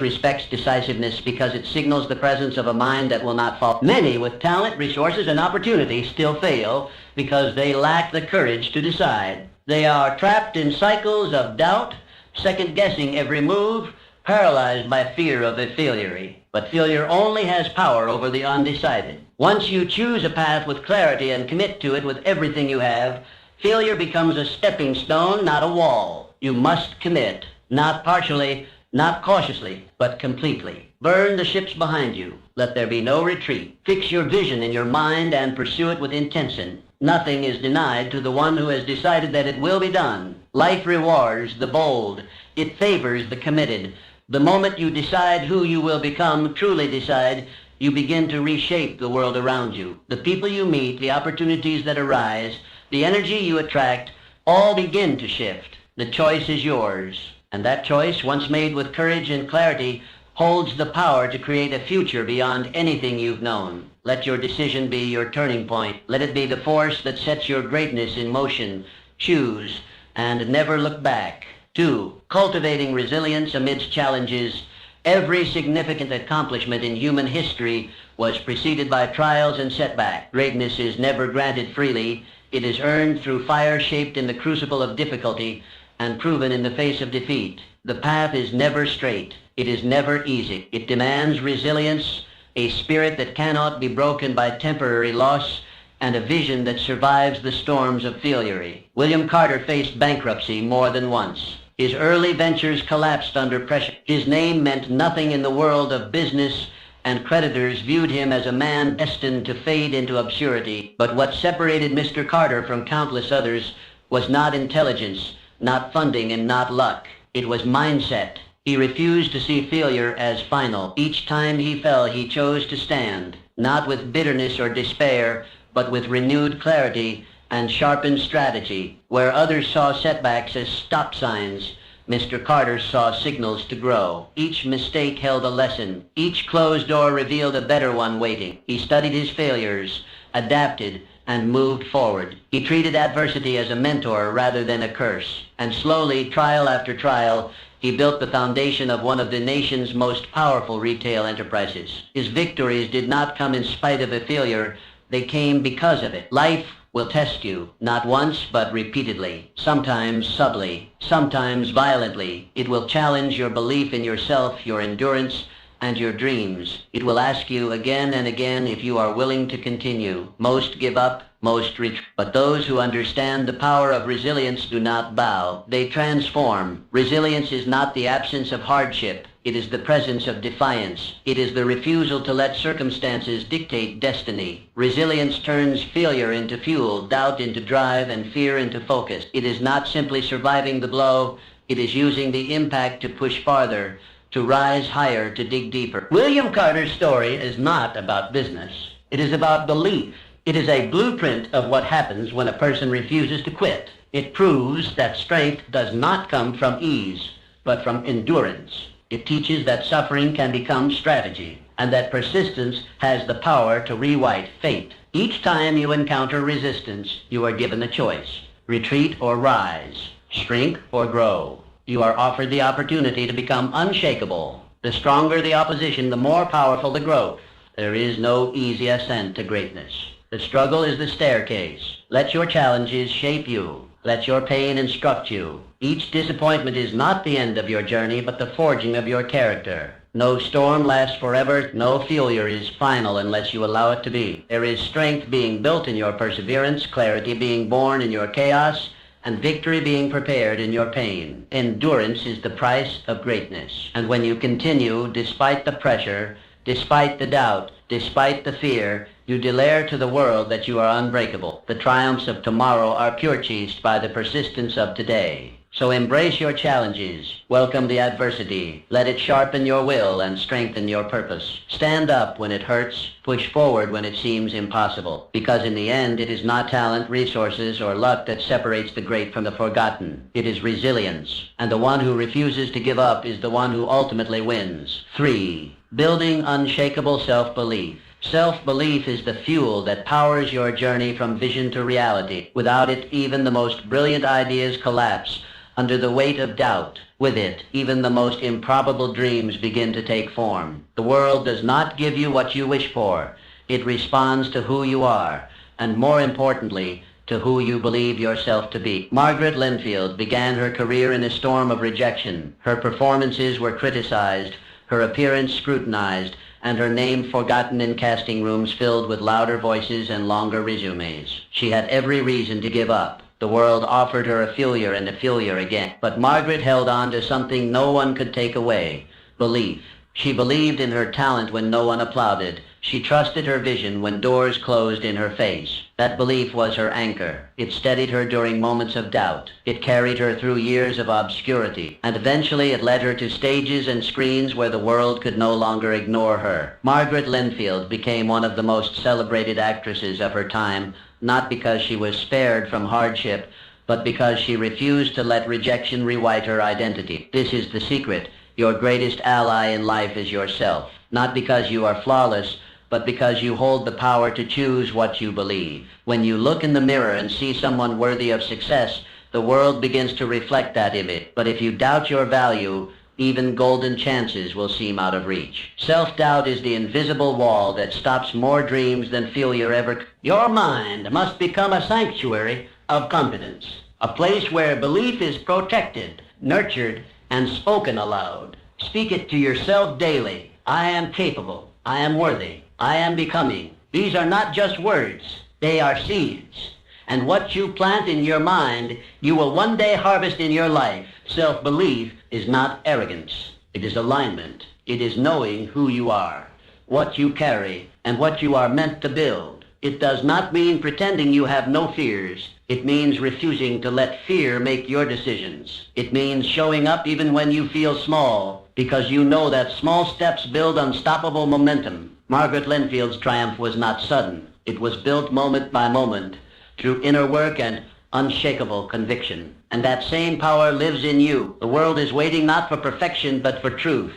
respects decisiveness because it signals the presence of a mind that will not fall. Many with talent, resources, and opportunity still fail because they lack the courage to decide. They are trapped in cycles of doubt, second-guessing every move, paralyzed by fear of a failure. But failure only has power over the undecided. Once you choose a path with clarity and commit to it with everything you have, failure becomes a stepping stone, not a wall. You must commit, not partially, not cautiously, but completely. Burn the ships behind you. Let there be no retreat. Fix your vision in your mind and pursue it with intention. Nothing is denied to the one who has decided that it will be done. Life rewards the bold. It favors the committed. The moment you decide who you will become, truly decide, you begin to reshape the world around you. The people you meet, the opportunities that arise, the energy you attract, all begin to shift. The choice is yours. And that choice, once made with courage and clarity, holds the power to create a future beyond anything you've known. Let your decision be your turning point. Let it be the force that sets your greatness in motion. Choose and never look back. 2. Cultivating resilience amidst challenges. Every significant accomplishment in human history was preceded by trials and setbacks. Greatness is never granted freely. It is earned through fire shaped in the crucible of difficulty and proven in the face of defeat. The path is never straight. It is never easy. It demands resilience, a spirit that cannot be broken by temporary loss, and a vision that survives the storms of failure. William Carter faced bankruptcy more than once. His early ventures collapsed under pressure. His name meant nothing in the world of business, and creditors viewed him as a man destined to fade into obscurity. But what separated Mr. Carter from countless others was not intelligence, not funding, and not luck. It was mindset. He refused to see failure as final. Each time he fell, he chose to stand, not with bitterness or despair, but with renewed clarity and sharpened strategy. Where others saw setbacks as stop signs, Mr. Carter saw signals to grow. Each mistake held a lesson. Each closed door revealed a better one waiting. He studied his failures, adapted, and moved forward. He treated adversity as a mentor rather than a curse. And slowly, trial after trial, he built the foundation of one of the nation's most powerful retail enterprises. His victories did not come in spite of a failure. They came because of it. Life will test you, not once, but repeatedly, sometimes subtly, sometimes violently. It will challenge your belief in yourself, your endurance, and your dreams. It will ask you again and again if you are willing to continue. Most give up, most retreat. But those who understand the power of resilience do not bow. They transform. Resilience is not the absence of hardship. It is the presence of defiance. It is the refusal to let circumstances dictate destiny. Resilience turns failure into fuel, doubt into drive, and fear into focus. It is not simply surviving the blow. It is using the impact to push farther, to rise higher, to dig deeper. William Carter's story is not about business. It is about belief. It is a blueprint of what happens when a person refuses to quit. It proves that strength does not come from ease, but from endurance. It teaches that suffering can become strategy, and that persistence has the power to rewrite fate. Each time you encounter resistance, you are given a choice: retreat or rise, shrink or grow. You are offered the opportunity to become unshakable. The stronger the opposition, the more powerful the growth. There is no easy ascent to greatness. The struggle is the staircase. Let your challenges shape you. Let your pain instruct you. Each disappointment is not the end of your journey, but the forging of your character. No storm lasts forever. No failure is final unless you allow it to be. There is strength being built in your perseverance, clarity being born in your chaos, and victory being prepared in your pain. Endurance is the price of greatness. And when you continue, despite the pressure, despite the doubt, despite the fear, you declare to the world that you are unbreakable. The triumphs of tomorrow are purchased by the persistence of today. So embrace your challenges. Welcome the adversity. Let it sharpen your will and strengthen your purpose. Stand up when it hurts. Push forward when it seems impossible. Because in the end, it is not talent, resources, or luck that separates the great from the forgotten. It is resilience. And the one who refuses to give up is the one who ultimately wins. 3. Building unshakable self-belief. Self-belief is the fuel that powers your journey from vision to reality. Without it, even the most brilliant ideas collapse under the weight of doubt. With it, even the most improbable dreams begin to take form. The world does not give you what you wish for. It responds to who you are. And more importantly, to who you believe yourself to be. Margaret Linfield began her career in a storm of rejection. Her performances were criticized, her appearance scrutinized, and her name forgotten in casting rooms filled with louder voices and longer resumes. She had every reason to give up. The world offered her a failure and a failure again. But Margaret held on to something no one could take away: belief. She believed in her talent when no one applauded. She trusted her vision when doors closed in her face. That belief was her anchor. It steadied her during moments of doubt. It carried her through years of obscurity. And eventually it led her to stages and screens where the world could no longer ignore her. Margaret Linfield became one of the most celebrated actresses of her time, not because she was spared from hardship, but because she refused to let rejection rewrite her identity. This is the secret. Your greatest ally in life is yourself. Not because you are flawless, but because you hold the power to choose what you believe. When you look in the mirror and see someone worthy of success, the world begins to reflect that image. But if you doubt your value, even golden chances will seem out of reach. Self-doubt is the invisible wall that stops more dreams than failure ever. Your mind must become a sanctuary of confidence, a place where belief is protected, nurtured, and spoken aloud. Speak it to yourself daily. I am capable. I am worthy. I am becoming. These are not just words. They are seeds. And what you plant in your mind, you will one day harvest in your life. Self-belief is not arrogance. It is alignment. It is knowing who you are, what you carry, and what you are meant to build. It does not mean pretending you have no fears. It means refusing to let fear make your decisions. It means showing up even when you feel small, because you know that small steps build unstoppable momentum. Margaret Linfield's triumph was not sudden. It was built moment by moment through inner work and unshakable conviction. And that same power lives in you. The world is waiting not for perfection, but for truth,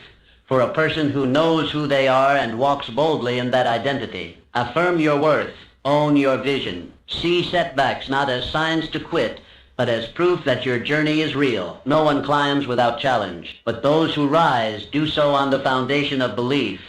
for a person who knows who they are and walks boldly in that identity. Affirm your worth. Own your vision. See setbacks not as signs to quit, but as proof that your journey is real. No one climbs without challenge, but those who rise do so on the foundation of belief.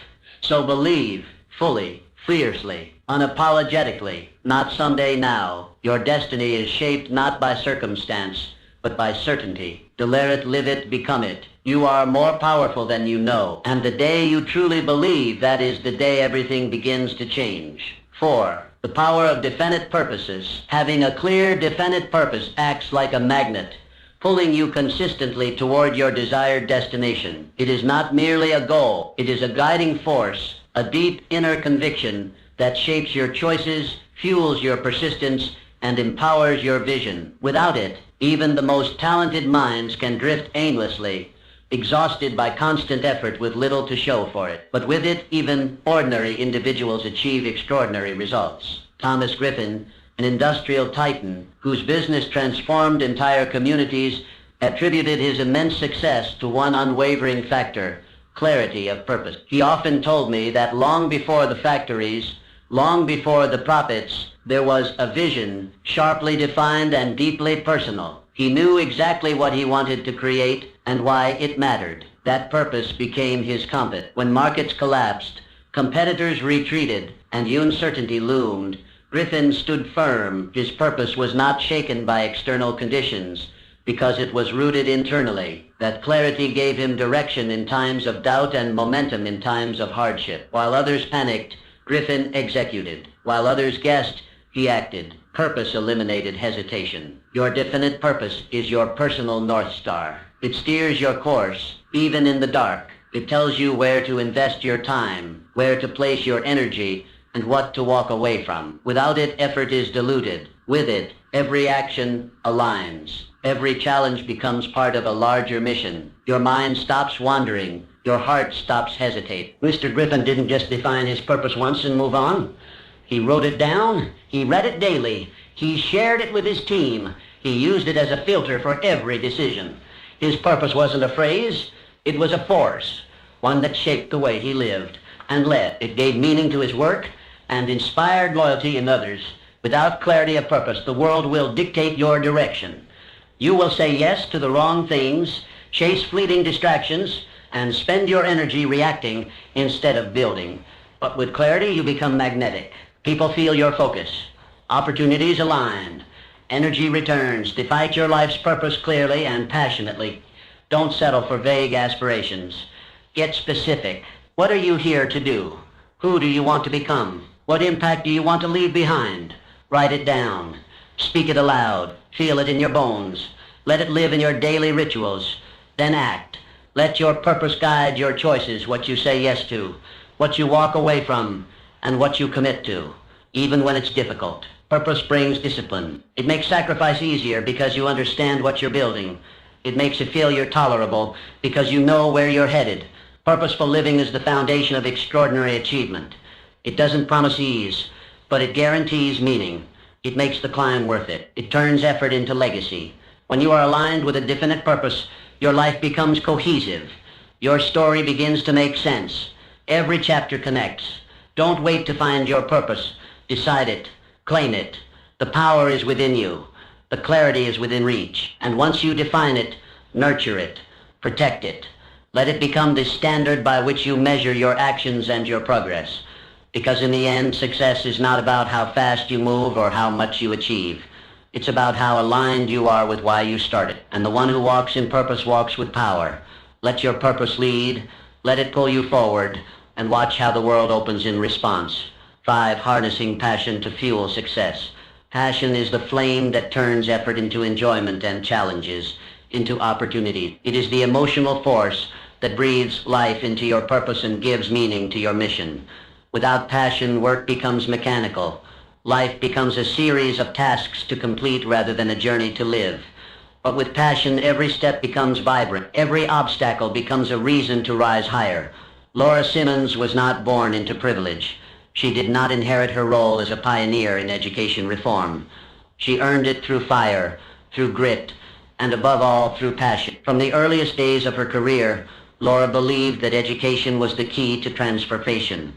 So believe fully, fiercely, unapologetically. Not someday now. Your destiny is shaped not by circumstance, but by certainty. Declare it, live it, become it. You are more powerful than you know. And the day you truly believe, that is the day everything begins to change. 4. The power of definite purposes. Having a clear, definite purpose acts like a magnet, pulling you consistently toward your desired destination. It is not merely a goal. It is a guiding force, a deep inner conviction that shapes your choices, fuels your persistence, and empowers your vision. Without it, even the most talented minds can drift aimlessly, exhausted by constant effort with little to show for it. But with it, even ordinary individuals achieve extraordinary results. Thomas Griffin, an industrial titan whose business transformed entire communities, attributed his immense success to one unwavering factor: clarity of purpose. He often told me that long before the factories, long before the profits, there was a vision, sharply defined and deeply personal. He knew exactly what he wanted to create and why it mattered. That purpose became his compass. When markets collapsed, competitors retreated, and uncertainty loomed, Griffin stood firm. His purpose was not shaken by external conditions, because it was rooted internally. That clarity gave him direction in times of doubt and momentum in times of hardship. While others panicked, Griffin executed. While others guessed, he acted. Purpose eliminated hesitation. Your definite purpose is your personal North Star. It steers your course, even in the dark. It tells you where to invest your time, where to place your energy, and what to walk away from. Without it, effort is diluted. With it, every action aligns. Every challenge becomes part of a larger mission. Your mind stops wandering. Your heart stops hesitating. Mr. Griffin didn't just define his purpose once and move on. He wrote it down. He read it daily. He shared it with his team. He used it as a filter for every decision. His purpose wasn't a phrase. It was a force, one that shaped the way he lived and led. It gave meaning to his work and inspired loyalty in others. Without clarity of purpose, the world will dictate your direction. You will say yes to the wrong things, chase fleeting distractions, and spend your energy reacting instead of building. But with clarity, you become magnetic. People feel your focus. Opportunities aligned. Energy returns. Define your life's purpose clearly and passionately. Don't settle for vague aspirations. Get specific. What are you here to do? Who do you want to become? What impact do you want to leave behind? Write it down. Speak it aloud. Feel it in your bones. Let it live in your daily rituals. Then act. Let your purpose guide your choices, what you say yes to, what you walk away from, and what you commit to, even when it's difficult. Purpose brings discipline. It makes sacrifice easier because you understand what you're building. It makes a failure tolerable because you know where you're headed. Purposeful living is the foundation of extraordinary achievement. It doesn't promise ease, but it guarantees meaning. It makes the climb worth it. It turns effort into legacy. When you are aligned with a definite purpose, your life becomes cohesive. Your story begins to make sense. Every chapter connects. Don't wait to find your purpose. Decide it. Claim it. The power is within you. The clarity is within reach. And once you define it, nurture it. Protect it. Let it become the standard by which you measure your actions and your progress. Because in the end, success is not about how fast you move or how much you achieve. It's about how aligned you are with why you started. And the one who walks in purpose walks with power. Let your purpose lead. Let it pull you forward. And watch how the world opens in response. 5. Harnessing passion to fuel success. Passion is the flame that turns effort into enjoyment and challenges into opportunity. It is the emotional force that breathes life into your purpose and gives meaning to your mission. Without passion, work becomes mechanical. Life becomes a series of tasks to complete rather than a journey to live. But with passion, every step becomes vibrant. Every obstacle becomes a reason to rise higher. Laura Simmons was not born into privilege. She did not inherit her role as a pioneer in education reform. She earned it through fire, through grit, and above all, through passion. From the earliest days of her career, Laura believed that education was the key to transformation,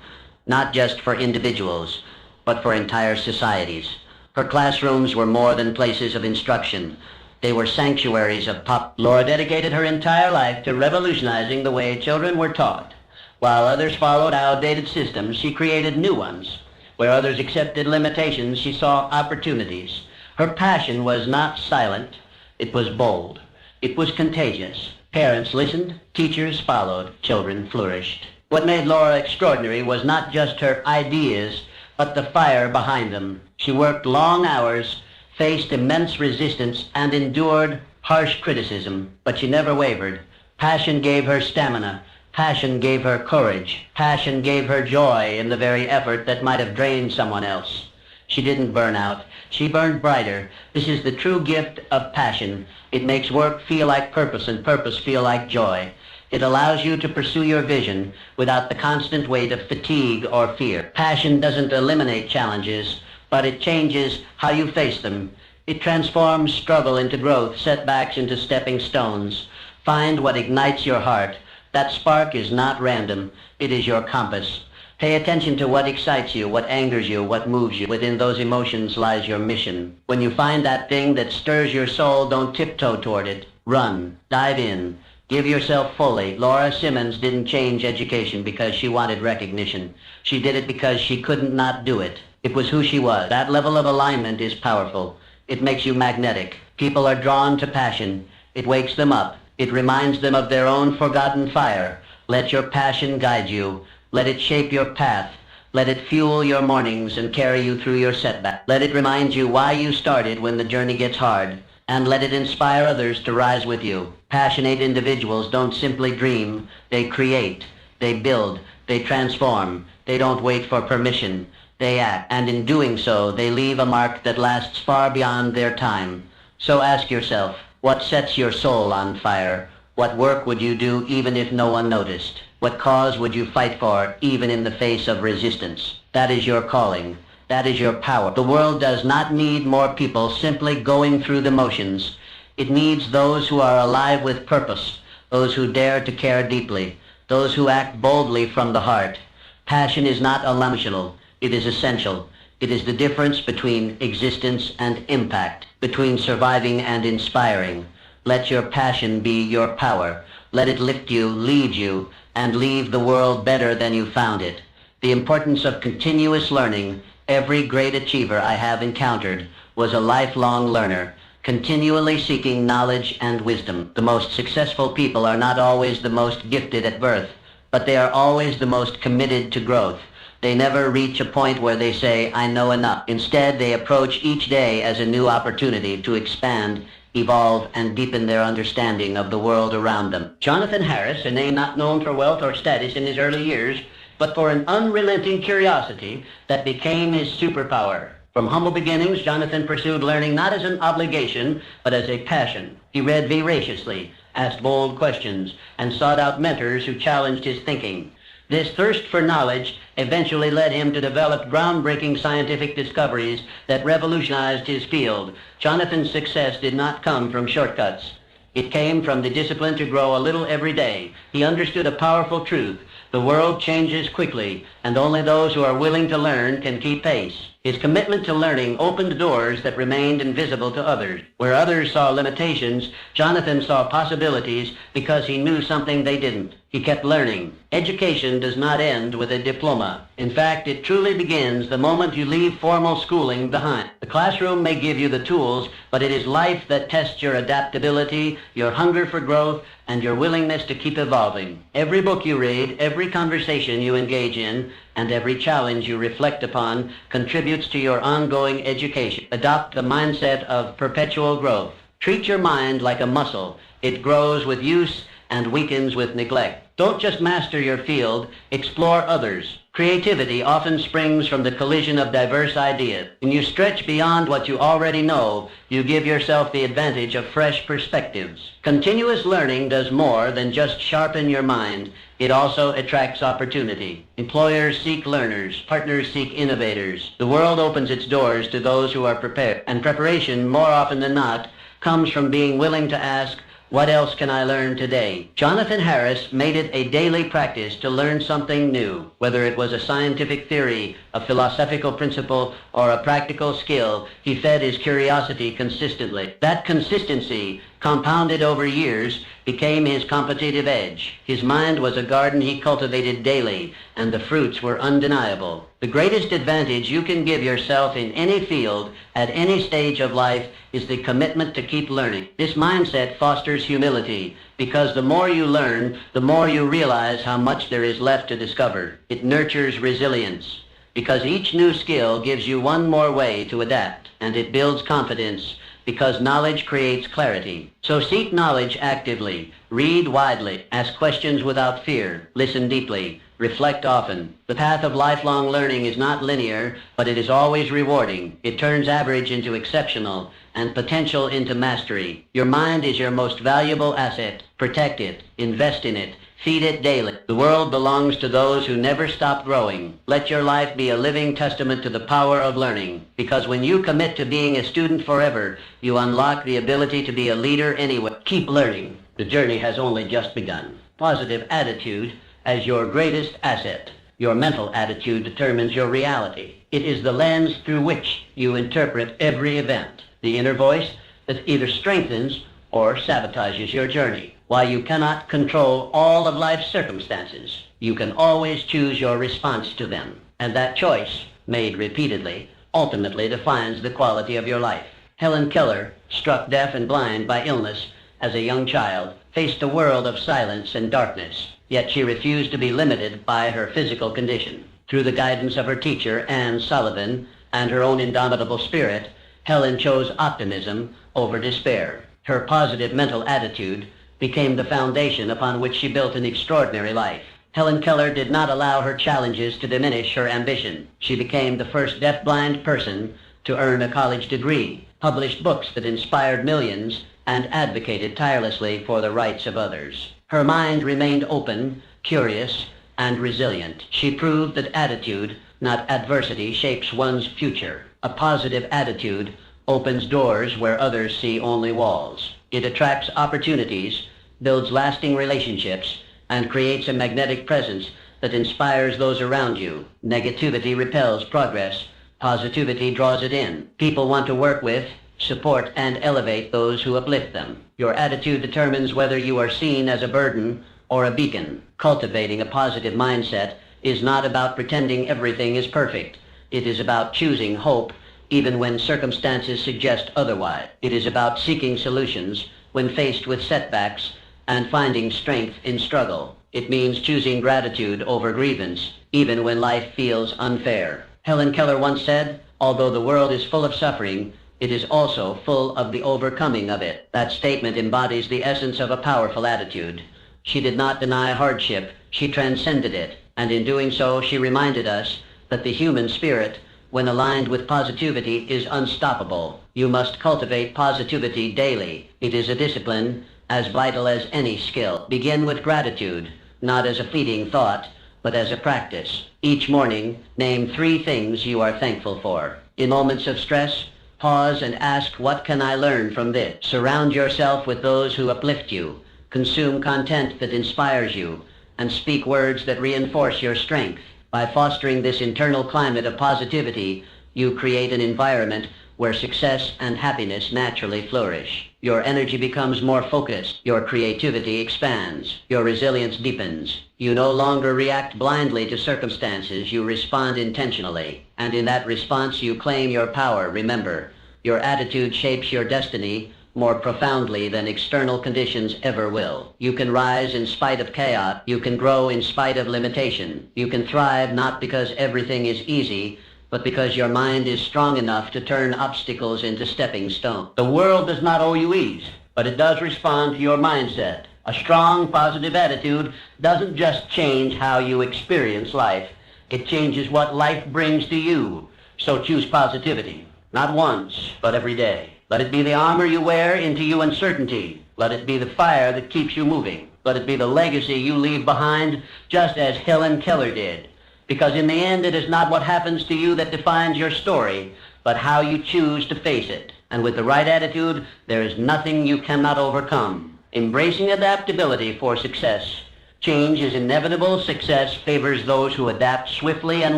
not just for individuals, but for entire societies. Her classrooms were more than places of instruction. They were sanctuaries of pop. Laura dedicated her entire life to revolutionizing the way children were taught. While others followed outdated systems, she created new ones. Where others accepted limitations, she saw opportunities. Her passion was not silent. It was bold. It was contagious. Parents listened, teachers followed, children flourished. What made Laura extraordinary was not just her ideas, but the fire behind them. She worked long hours, faced immense resistance, and endured harsh criticism, but she never wavered. Passion gave her stamina. Passion gave her courage. Passion gave her joy in the very effort that might have drained someone else. She didn't burn out. She burned brighter. This is the true gift of passion. It makes work feel like purpose and purpose feel like joy. It allows you to pursue your vision without the constant weight of fatigue or fear. Passion doesn't eliminate challenges, but it changes how you face them. It transforms struggle into growth, setbacks into stepping stones. Find what ignites your heart. That spark is not random. It is your compass. Pay attention to what excites you, what angers you, what moves you. Within those emotions lies your mission. When you find that thing that stirs your soul, don't tiptoe toward it. Run. Dive in. Give yourself fully. Laura Simmons didn't change education because she wanted recognition. She did it because she couldn't not do it. It was who she was. That level of alignment is powerful. It makes you magnetic. People are drawn to passion. It wakes them up. It reminds them of their own forgotten fire. Let your passion guide you. Let it shape your path. Let it fuel your mornings and carry you through your setbacks. Let it remind you why you started when the journey gets hard. And let it inspire others to rise with you. Passionate individuals don't simply dream. They create. They build. They transform. They don't wait for permission. They act. And in doing so, they leave a mark that lasts far beyond their time. So ask yourself, what sets your soul on fire? What work would you do even if no one noticed? What cause would you fight for even in the face of resistance? That is your calling. That is your power. The world does not need more people simply going through the motions. It needs those who are alive with purpose, those who dare to care deeply, those who act boldly from the heart. Passion is not emotional. It is essential. It is the difference between existence and impact, between surviving and inspiring. Let your passion be your power. Let it lift you, lead you, and leave the world better than you found it. The importance of continuous learning Every great achiever I have encountered was a lifelong learner, continually seeking knowledge and wisdom. The most successful people are not always the most gifted at birth, but they are always the most committed to growth. They never reach a point where they say, I know enough. Instead, they approach each day as a new opportunity to expand, evolve, and deepen their understanding of the world around them. Jonathan Harris, a name not known for wealth or status in his early years, but for an unrelenting curiosity that became his superpower. From humble beginnings, Jonathan pursued learning not as an obligation, but as a passion. He read voraciously, asked bold questions, and sought out mentors who challenged his thinking. This thirst for knowledge eventually led him to develop groundbreaking scientific discoveries that revolutionized his field. Jonathan's success did not come from shortcuts. It came from the discipline to grow a little every day. He understood a powerful truth. The world changes quickly, and only those who are willing to learn can keep pace. His commitment to learning opened doors that remained invisible to others. Where others saw limitations, Jonathan saw possibilities because he knew something they didn't. He kept learning. Education does not end with a diploma. In fact, it truly begins the moment you leave formal schooling behind. The classroom may give you the tools, but it is life that tests your adaptability, your hunger for growth, and your willingness to keep evolving. Every book you read, every conversation you engage in, and every challenge you reflect upon contributes to your ongoing education. Adopt the mindset of perpetual growth. Treat your mind like a muscle. It grows with use and weakens with neglect. Don't just master your field, explore others. Creativity often springs from the collision of diverse ideas. When you stretch beyond what you already know, you give yourself the advantage of fresh perspectives. Continuous learning does more than just sharpen your mind. It also attracts opportunity. Employers seek learners. Partners seek innovators. The world opens its doors to those who are prepared. And preparation, more often than not, comes from being willing to ask, what else can I learn today? Jonathan Harris made it a daily practice to learn something new, whether it was a scientific theory, a philosophical principle, or a practical skill. He fed his curiosity consistently. That consistency, compounded over years, became his competitive edge. His mind was a garden he cultivated daily, and the fruits were undeniable. The greatest advantage you can give yourself in any field, at any stage of life, is the commitment to keep learning. This mindset fosters humility, because the more you learn, the more you realize how much there is left to discover. It nurtures resilience, because each new skill gives you one more way to adapt, and it builds confidence, because knowledge creates clarity. So seek knowledge actively, read widely, ask questions without fear, listen deeply, reflect often. The path of lifelong learning is not linear, but it is always rewarding. It turns average into exceptional and potential into mastery. Your mind is your most valuable asset. Protect it, invest in it, feed it daily. The world belongs to those who never stop growing. Let your life be a living testament to the power of learning, because when you commit to being a student forever, you unlock the ability to be a leader anywhere. Keep learning. The journey has only just begun. Positive attitude as your greatest asset. Your mental attitude determines your reality. It is the lens through which you interpret every event. The inner voice that either strengthens or sabotages your journey. While you cannot control all of life's circumstances, you can always choose your response to them. And that choice, made repeatedly, ultimately defines the quality of your life. Helen Keller, struck deaf and blind by illness as a young child, faced a world of silence and darkness, yet she refused to be limited by her physical condition. Through the guidance of her teacher, Anne Sullivan, and her own indomitable spirit, Helen chose optimism over despair. Her positive mental attitude became the foundation upon which she built an extraordinary life. Helen Keller did not allow her challenges to diminish her ambition. She became the first deaf-blind person to earn a college degree, published books that inspired millions, and advocated tirelessly for the rights of others. Her mind remained open, curious, and resilient. She proved that attitude, not adversity, shapes one's future. A positive attitude opens doors where others see only walls. It attracts opportunities, builds lasting relationships, and creates a magnetic presence that inspires those around you. Negativity repels progress. Positivity draws it in. People want to work with, support, and elevate those who uplift them. Your attitude determines whether you are seen as a burden or a beacon. Cultivating a positive mindset is not about pretending everything is perfect, It is about choosing hope even when circumstances suggest otherwise. It is about seeking solutions when faced with setbacks and finding strength in struggle. It means choosing gratitude over grievance even when life feels unfair. Helen Keller once said, "Although the world is full of suffering, it is also full of the overcoming of it." That statement embodies the essence of a powerful attitude. She did not deny hardship, she transcended it, and in doing so she reminded us that the human spirit, when aligned with positivity, is unstoppable. You must cultivate positivity daily. It is a discipline as vital as any skill. Begin with gratitude, not as a fleeting thought, but as a practice. Each morning, name 3 things you are thankful for. In moments of stress, pause and ask, what can I learn from this? Surround yourself with those who uplift you. Consume content that inspires you, and speak words that reinforce your strength. By fostering this internal climate of positivity, you create an environment where success and happiness naturally flourish. Your energy becomes more focused, your creativity expands, your resilience deepens. You no longer react blindly to circumstances, you respond intentionally. And in that response, you claim your power. Remember, your attitude shapes your destiny more profoundly than external conditions ever will. You can rise in spite of chaos. You can grow in spite of limitation. You can thrive not because everything is easy, but because your mind is strong enough to turn obstacles into stepping stones. The world does not owe you ease, but it does respond to your mindset. A strong, positive attitude doesn't just change how you experience life. It changes what life brings to you. So choose positivity, not once, but every day. Let it be the armor you wear into your uncertainty. Let it be the fire that keeps you moving. Let it be the legacy you leave behind, just as Helen Keller did. Because in the end, it is not what happens to you that defines your story, but how you choose to face it. And with the right attitude, there is nothing you cannot overcome. Embracing adaptability for success. Change is inevitable. Success favors those who adapt swiftly and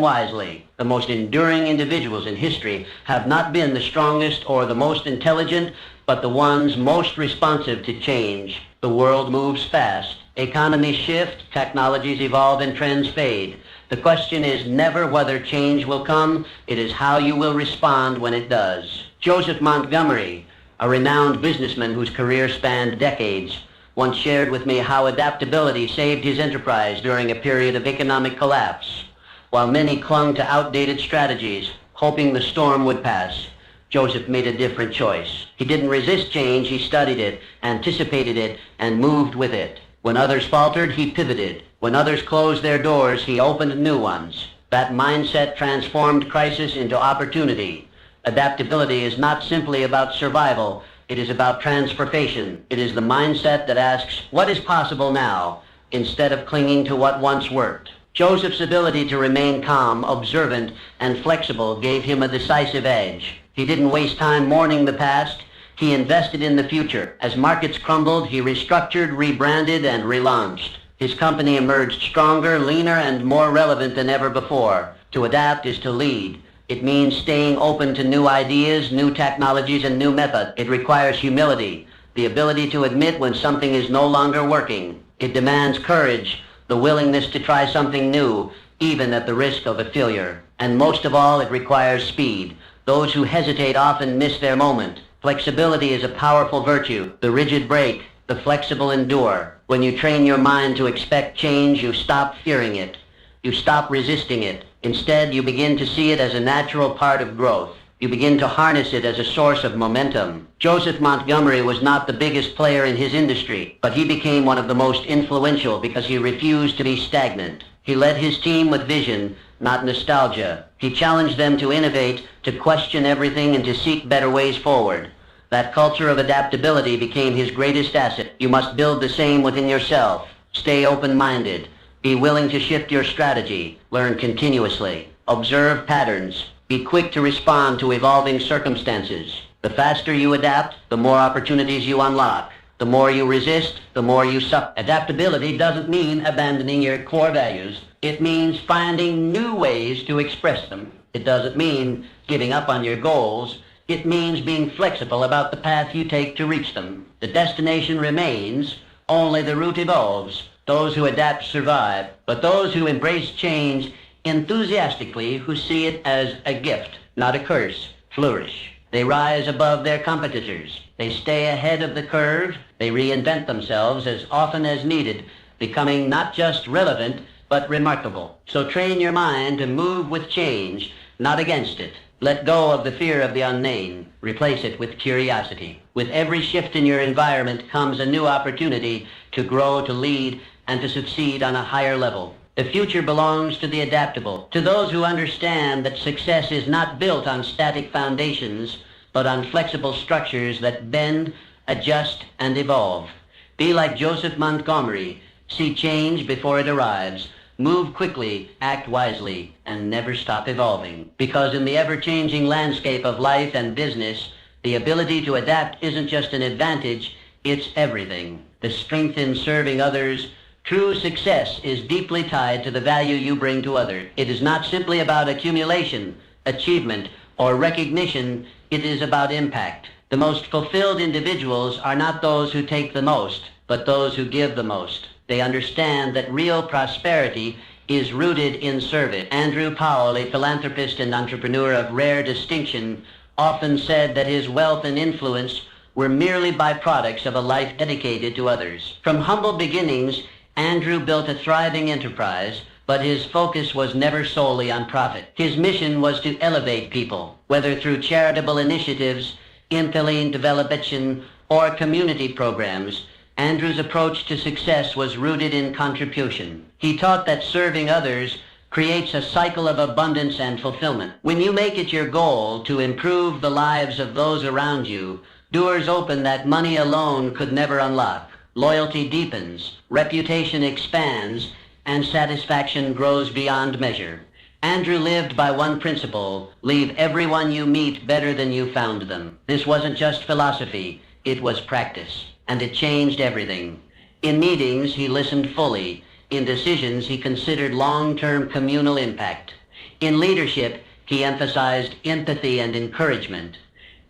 wisely. The most enduring individuals in history have not been the strongest or the most intelligent, but the ones most responsive to change. The world moves fast. Economies shift, technologies evolve, and trends fade. The question is never whether change will come, it is how you will respond when it does. Joseph Montgomery, a renowned businessman whose career spanned decades, once shared with me how adaptability saved his enterprise during a period of economic collapse. While many clung to outdated strategies, hoping the storm would pass, Joseph made a different choice. He didn't resist change, he studied it, anticipated it, and moved with it. When others faltered, he pivoted. When others closed their doors, he opened new ones. That mindset transformed crisis into opportunity. Adaptability is not simply about survival. It is about transformation. It is the mindset that asks, what is possible now, instead of clinging to what once worked. Joseph's ability to remain calm, observant, and flexible gave him a decisive edge. He didn't waste time mourning the past. He invested in the future. As markets crumbled, he restructured, rebranded, and relaunched. His company emerged stronger, leaner, and more relevant than ever before. To adapt is to lead. It means staying open to new ideas, new technologies, and new methods. It requires humility, the ability to admit when something is no longer working. It demands courage, the willingness to try something new, even at the risk of a failure. And most of all, it requires speed. Those who hesitate often miss their moment. Flexibility is a powerful virtue. The rigid break, the flexible endure. When you train your mind to expect change, you stop fearing it. You stop resisting it. Instead, you begin to see it as a natural part of growth. You begin to harness it as a source of momentum. Joseph Montgomery was not the biggest player in his industry, but he became one of the most influential because he refused to be stagnant. He led his team with vision, not nostalgia. He challenged them to innovate, to question everything, and to seek better ways forward. That culture of adaptability became his greatest asset. You must build the same within yourself. Stay open-minded. Be willing to shift your strategy. Learn continuously. Observe patterns. Be quick to respond to evolving circumstances. The faster you adapt, the more opportunities you unlock. The more you resist, the more you suffer. Adaptability doesn't mean abandoning your core values. It means finding new ways to express them. It doesn't mean giving up on your goals. It means being flexible about the path you take to reach them. The destination remains, only the route evolves. Those who adapt survive, but those who embrace change enthusiastically who see it as a gift, not a curse, flourish. They rise above their competitors. They stay ahead of the curve. They reinvent themselves as often as needed, becoming not just relevant, but remarkable. So train your mind to move with change, not against it. Let go of the fear of the unknown. Replace it with curiosity. With every shift in your environment comes a new opportunity to grow, to lead, and to succeed on a higher level. The future belongs to the adaptable, to those who understand that success is not built on static foundations, but on flexible structures that bend, adjust, and evolve. Be like Joseph Montgomery. See change before it arrives. Move quickly, act wisely, and never stop evolving. Because in the ever-changing landscape of life and business, the ability to adapt isn't just an advantage, it's everything. The strength in serving others. True success is deeply tied to the value you bring to others. It is not simply about accumulation, achievement, or recognition. It is about impact. The most fulfilled individuals are not those who take the most, but those who give the most. They understand that real prosperity is rooted in service. Andrew Powell, a philanthropist and entrepreneur of rare distinction, often said that his wealth and influence were merely byproducts of a life dedicated to others. From humble beginnings, Andrew built a thriving enterprise, but his focus was never solely on profit. His mission was to elevate people, whether through charitable initiatives, intellectual or community programs. Andrew's approach to success was rooted in contribution. He taught that serving others creates a cycle of abundance and fulfillment. When you make it your goal to improve the lives of those around you, doors open that money alone could never unlock. Loyalty deepens, reputation expands, and satisfaction grows beyond measure. Andrew lived by one principle: leave everyone you meet better than you found them. This wasn't just philosophy, it was practice. And it changed everything. In meetings, he listened fully. In decisions, he considered long-term communal impact. In leadership, he emphasized empathy and encouragement.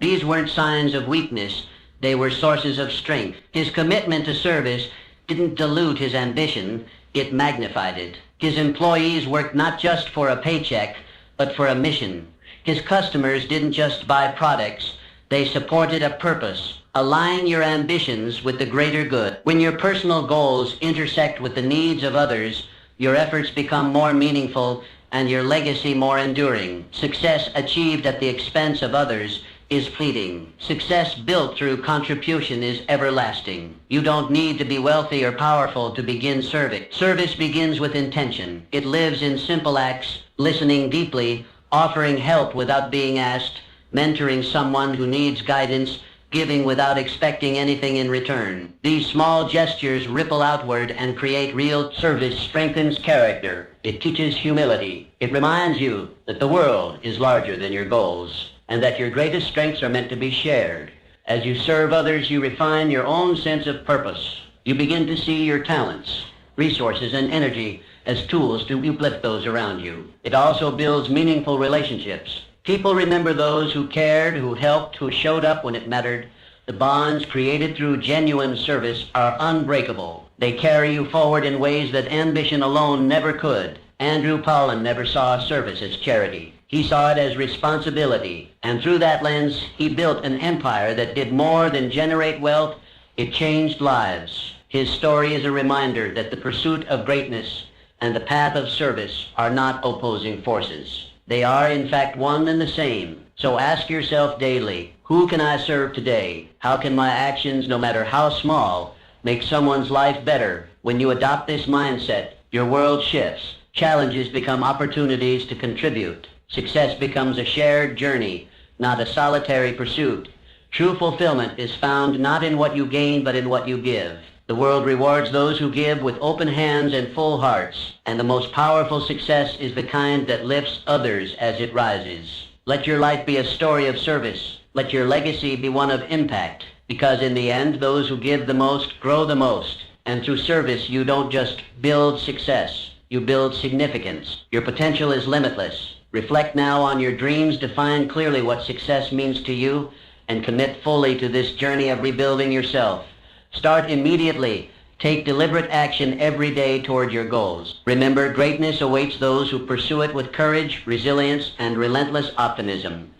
These weren't signs of weakness, they were sources of strength. His commitment to service didn't dilute his ambition, it magnified it. His employees worked not just for a paycheck, but for a mission. His customers didn't just buy products, they supported a purpose. Align your ambitions with the greater good. When your personal goals intersect with the needs of others, your efforts become more meaningful and your legacy more enduring. Success achieved at the expense of others is fleeting. Success built through contribution is everlasting. You don't need to be wealthy or powerful to begin serving. Service begins with intention. It lives in simple acts, listening deeply, offering help without being asked, mentoring someone who needs guidance, giving without expecting anything in return. These small gestures ripple outward and create real service. Strengthens character. It teaches humility. It reminds you that the world is larger than your goals and that your greatest strengths are meant to be shared. As you serve others, you refine your own sense of purpose. You begin to see your talents, resources, and energy as tools to uplift those around you. It also builds meaningful relationships. People remember those who cared, who helped, who showed up when it mattered. The bonds created through genuine service are unbreakable. They carry you forward in ways that ambition alone never could. Andrew Powell never saw service as charity. He saw it as responsibility. And through that lens, he built an empire that did more than generate wealth. It changed lives. His story is a reminder that the pursuit of greatness and the path of service are not opposing forces. They are, in fact, one and the same. So ask yourself daily, who can I serve today? How can my actions, no matter how small, make someone's life better? When you adopt this mindset, your world shifts. Challenges become opportunities to contribute. Success becomes a shared journey, not a solitary pursuit. True fulfillment is found not in what you gain, but in what you give. The world rewards those who give with open hands and full hearts, and the most powerful success is the kind that lifts others as it rises. Let your life be a story of service. Let your legacy be one of impact, because in the end, those who give the most grow the most. And through service, you don't just build success, you build significance. Your potential is limitless. Reflect now on your dreams, define clearly what success means to you, and commit fully to this journey of rebuilding yourself. Start immediately. Take deliberate action every day toward your goals. Remember, greatness awaits those who pursue it with courage, resilience, and relentless optimism.